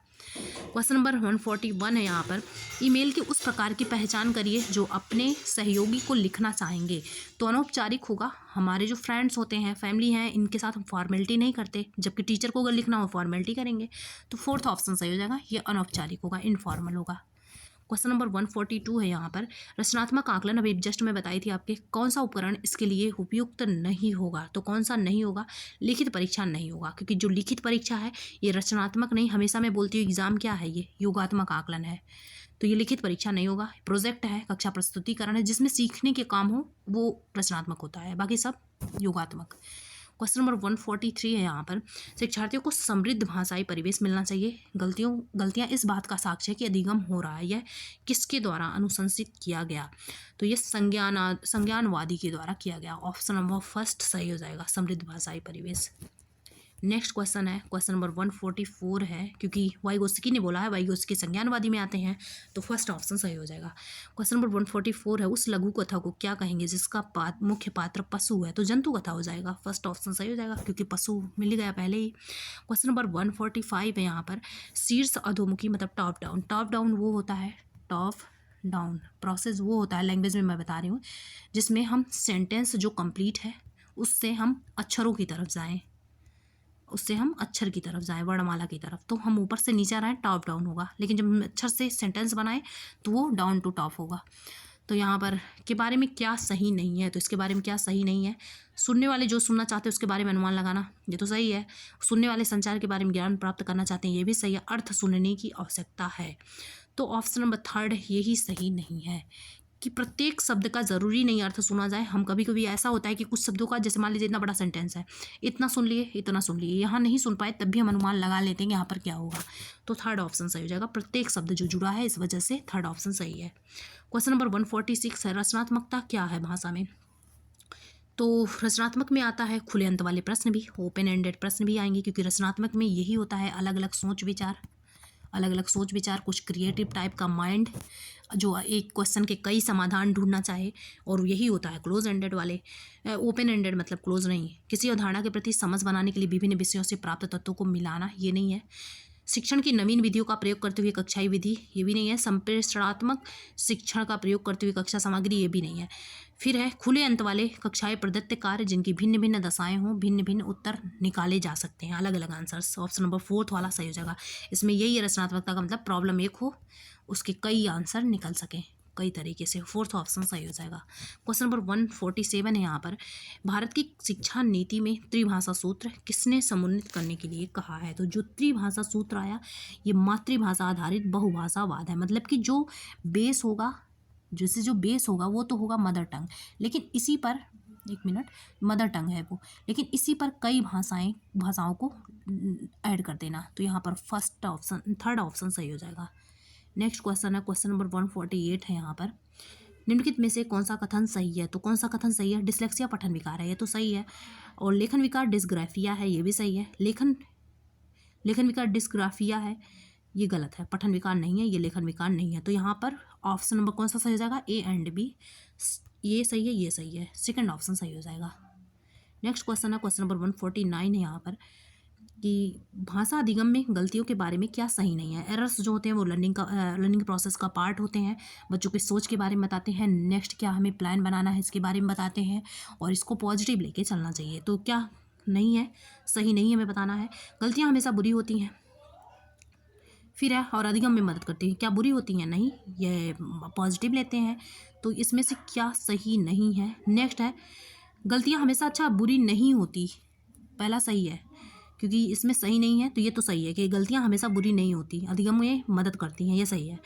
क्वेश्चन नंबर 141 है, यहाँ पर ईमेल के उस प्रकार की पहचान करिए जो अपने सहयोगी को लिखना चाहेंगे। तो अनौपचारिक होगा, हमारे जो फ्रेंड्स होते हैं, फैमिली हैं, इनके साथ हम फॉर्मेलिटी नहीं करते, जबकि टीचर को अगर लिखना हो फॉर्मेलिटी करेंगे। तो 4th ऑप्शन सही हो जाएगा, ये अनौपचारिक होगा, इनफॉर्मल होगा। क्वेश्चन नंबर 142 है, यहाँ पर रचनात्मक आकलन, अभी जस्ट मैं बताई थी आपके, कौन सा उपकरण इसके लिए उपयुक्त नहीं होगा? तो कौन सा नहीं होगा? लिखित परीक्षा नहीं होगा, क्योंकि जो लिखित परीक्षा है ये रचनात्मक नहीं, हमेशा मैं बोलती हूँ एग्जाम क्या है, ये योगात्मक आकलन है, तो ये लिखित परीक्षा नहीं होगा। प्रोजेक्ट है, कक्षा प्रस्तुतिकरण है, जिसमें सीखने के काम हो वो रचनात्मक होता है, बाकी सब योगात्मक। क्वेश्चन नंबर 143 है, यहाँ पर शिक्षार्थियों को समृद्ध भाषाई परिवेश मिलना चाहिए। गलतियाँ इस बात का साक्ष्य है कि अधिगम हो रहा है, यह किसके द्वारा अनुशंसित किया गया? तो ये संज्ञानवादी के द्वारा किया गया। ऑप्शन नंबर फर्स्ट सही हो जाएगा, समृद्ध भाषाई परिवेश। नेक्स्ट क्वेश्चन है क्वेश्चन नंबर 144 है, क्योंकि वाइगोस्की ने बोला है, वाइगोस्की संज्ञानवादी में आते हैं, तो फर्स्ट ऑप्शन सही हो जाएगा। क्वेश्चन नंबर 144 है, उस लघु कथा को क्या कहेंगे जिसका मुख्य पात्र पशु है? तो जंतु कथा हो जाएगा, फर्स्ट ऑप्शन सही हो जाएगा, क्योंकि पशु मिल गया पहले ही। क्वेश्चन नंबर 145 है, यहाँ पर शीर्ष अधोमुखी मतलब टॉप डाउन। टॉप डाउन वो होता है, टॉप डाउन प्रोसेस वो होता है, लैंग्वेज में मैं बता रही हूँ, जिसमें हम सेंटेंस जो कंप्लीट है उससे हम अक्षरों की तरफ जाएँ, उससे हम अक्षर की तरफ जाएं, वर्णमाला की तरफ, तो हम ऊपर से नीचे आ रहे हैं, टॉप डाउन होगा। लेकिन जब हम अक्षर से सेंटेंस बनाएं तो वो डाउन टू टॉप होगा। तो यहाँ पर के बारे में क्या सही नहीं है, तो इसके बारे में क्या सही नहीं है, सुनने वाले जो सुनना चाहते हैं उसके बारे में अनुमान लगाना, ये तो सही है। सुनने वाले संचार के बारे में ज्ञान प्राप्त करना चाहते हैं, ये भी सही है। अर्थ सुनने की आवश्यकता है, तो ऑप्शन नंबर 3 यही सही नहीं है कि प्रत्येक शब्द का ज़रूरी नहीं अर्थ सुना जाए। हम कभी कभी ऐसा होता है कि कुछ शब्दों का, जैसे मान लीजिए इतना बड़ा सेंटेंस है, इतना सुन लिए, इतना सुन लिए, यहाँ नहीं सुन पाए, तब भी हम अनुमान लगा लेते हैं यहाँ पर क्या होगा। तो 3rd ऑप्शन सही हो जाएगा। प्रत्येक शब्द जो जुड़ा है, इस वजह से 3rd ऑप्शन सही है। क्वेश्चन नंबर 146 है, रचनात्मकता क्या है भाषा में। तो रचनात्मक में आता है खुले अंत वाले प्रश्न भी, ओपन एंडेड प्रश्न भी आएंगे, क्योंकि रचनात्मक में यही होता है अलग अलग सोच विचार, कुछ क्रिएटिव टाइप का माइंड जो एक क्वेश्चन के कई समाधान ढूंढना चाहे, और यही होता है क्लोज एंडेड वाले। ओपन एंडेड मतलब क्लोज नहीं, किसी अवधारणा के प्रति समझ बनाने के लिए विभिन्न विषयों से प्राप्त तत्वों को मिलाना, ये नहीं है। शिक्षण की नवीन विधियों का प्रयोग करते हुए कक्षाई विधि, ये भी नहीं है। संप्रेषणात्मक शिक्षण का प्रयोग करते हुए कक्षा सामग्री, ये भी नहीं है। फिर है खुले अंत वाले कक्षाएं प्रदत्त कार्य जिनकी भिन्न भिन्न दशाएं हों, भिन्न भिन्न उत्तर निकाले जा सकते हैं, अलग अलग आंसर्स। ऑप्शन नंबर 4 वाला सही हो जाएगा। इसमें यही है रचनात्मकता का मतलब, प्रॉब्लम एक हो, उसके कई आंसर निकल सकें कई तरीके से। 4th ऑप्शन सही हो जाएगा। क्वेश्चन नंबर 147 है यहाँ पर, भारत की शिक्षा नीति में त्रिभाषा सूत्र किसने समुन्नत करने के लिए कहा है। तो जो त्रिभाषा सूत्र आया, ये मातृभाषा आधारित बहुभाषावाद है। मतलब कि जो बेस होगा, जैसे जो बेस होगा वो तो होगा मदर टंग, लेकिन इसी पर, एक मिनट, मदर टंग है वो, लेकिन इसी पर कई भाषाओं को ऐड कर देना। तो यहाँ पर 3rd ऑप्शन सही हो जाएगा। नेक्स्ट क्वेश्चन है, क्वेश्चन नंबर 148 है यहाँ पर, निम्नलिखित में से कौन सा कथन सही है। तो कौन सा कथन सही है, डिस्लेक्सिया पठन विकार है, ये तो सही है। और लेखन विकार डिस्ग्राफिया है, ये भी सही है। लेखन विकार डिस्ग्राफिया है, ये गलत है। पठन विकार नहीं है, ये लेखन विकार नहीं है। तो यहाँ पर ऑप्शन नंबर कौन सा सही हो जाएगा, ए एंड बी, ये सही है, ये सही है। 2nd ऑप्शन सही हो जाएगा। नेक्स्ट क्वेश्चन है, क्वेश्चन नंबर 149 है यहाँ पर, कि भाषा अधिगम में गलतियों के बारे में क्या सही नहीं है। एरर्स जो होते हैं वो लर्निंग प्रोसेस का पार्ट होते हैं, बच्चों की सोच के बारे में बताते हैं। नेक्स्ट क्या हमें प्लान बनाना है इसके बारे में बताते हैं, और इसको पॉजिटिव लेके चलना चाहिए। तो क्या नहीं है, सही नहीं हमें बताना है। गलतियाँ हमेशा बुरी होती हैं, फिर है और अधिगम में मदद करती हैं, क्या बुरी होती हैं, नहीं, ये पॉजिटिव लेते हैं। तो इसमें से क्या सही नहीं है। नेक्स्ट है, गलतियाँ हमेशा अच्छा बुरी नहीं होती, पहला सही है, क्योंकि इसमें सही नहीं है। तो ये तो सही है कि गलतियाँ हमेशा बुरी नहीं होती, अधिगम में मदद करती हैं, ये सही है।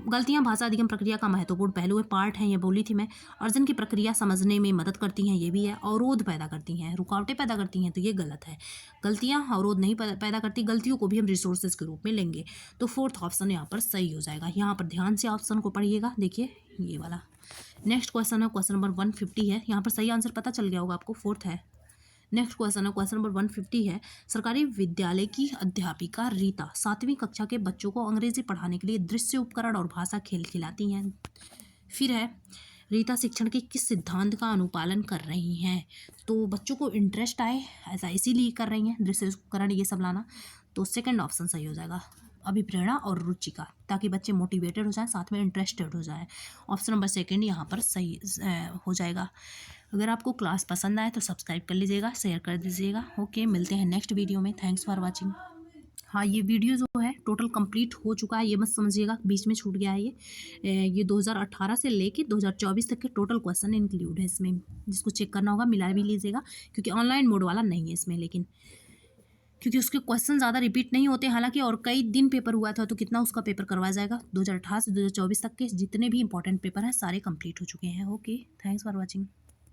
गलतियाँ भाषा अधिगम प्रक्रिया का महत्वपूर्ण पहलू है, पार्ट है, ये बोली थी मैं। अर्जन की प्रक्रिया समझने में मदद करती हैं, ये भी है। अवरोध पैदा करती हैं, रुकावटें पैदा करती हैं, तो ये गलत है। गलतियाँ अवरोध नहीं पैदा करती, गलतियों को भी हम रिसोर्सेज के रूप में लेंगे। तो 4th ऑप्शन यहाँ पर सही हो जाएगा। यहाँ पर ध्यान से ऑप्शन को पढ़िएगा, देखिए ये वाला। नेक्स्ट क्वेश्चन है, क्वेश्चन नंबर 150 है। यहाँ पर सही आंसर पता चल गया होगा आपको, 4th है। नेक्स्ट क्वेश्चन है, क्वेश्चन नंबर 150 है, सरकारी विद्यालय की अध्यापिका रीता 7वीं कक्षा के बच्चों को अंग्रेजी पढ़ाने के लिए दृश्य उपकरण और भाषा खेल खिलाती हैं। फिर है, रीता शिक्षण के किस सिद्धांत का अनुपालन कर रही हैं। तो बच्चों को इंटरेस्ट आए ऐसा इसीलिए कर रही हैं, दृश्य उपकरण ये सब लाना। तो 2nd ऑप्शन सही हो जाएगा, अभिप्रेरणा और रुचि का, ताकि बच्चे मोटिवेटेड हो जाएं, साथ में इंटरेस्टेड हो जाएं। ऑप्शन नंबर 2 यहाँ पर सही हो जाएगा। अगर आपको क्लास पसंद आए तो सब्सक्राइब कर लीजिएगा, शेयर कर दीजिएगा। ओके, मिलते हैं नेक्स्ट वीडियो में। Thanks for watching. हाँ, ये वीडियो जो है टोटल कंप्लीट हो चुका है, ये मत समझिएगा बीच में छूट गया है। ये 2018 से लेके 2024 तक के टोटल क्वेश्चन इंक्लूड है इसमें, जिसको चेक करना होगा मिला भी लीजिएगा, क्योंकि ऑनलाइन मोड वाला नहीं है इसमें। लेकिन क्योंकि उसके क्वेश्चन ज़्यादा रिपीट नहीं होते हालांकि, और कई दिन पेपर हुआ था, तो कितना उसका पेपर करवाया जाएगा। 2018 से 2024 तक के जितने भी इंपॉर्टेंट पेपर हैं सारे कंप्लीट हो चुके हैं। Okay, thanks for watching.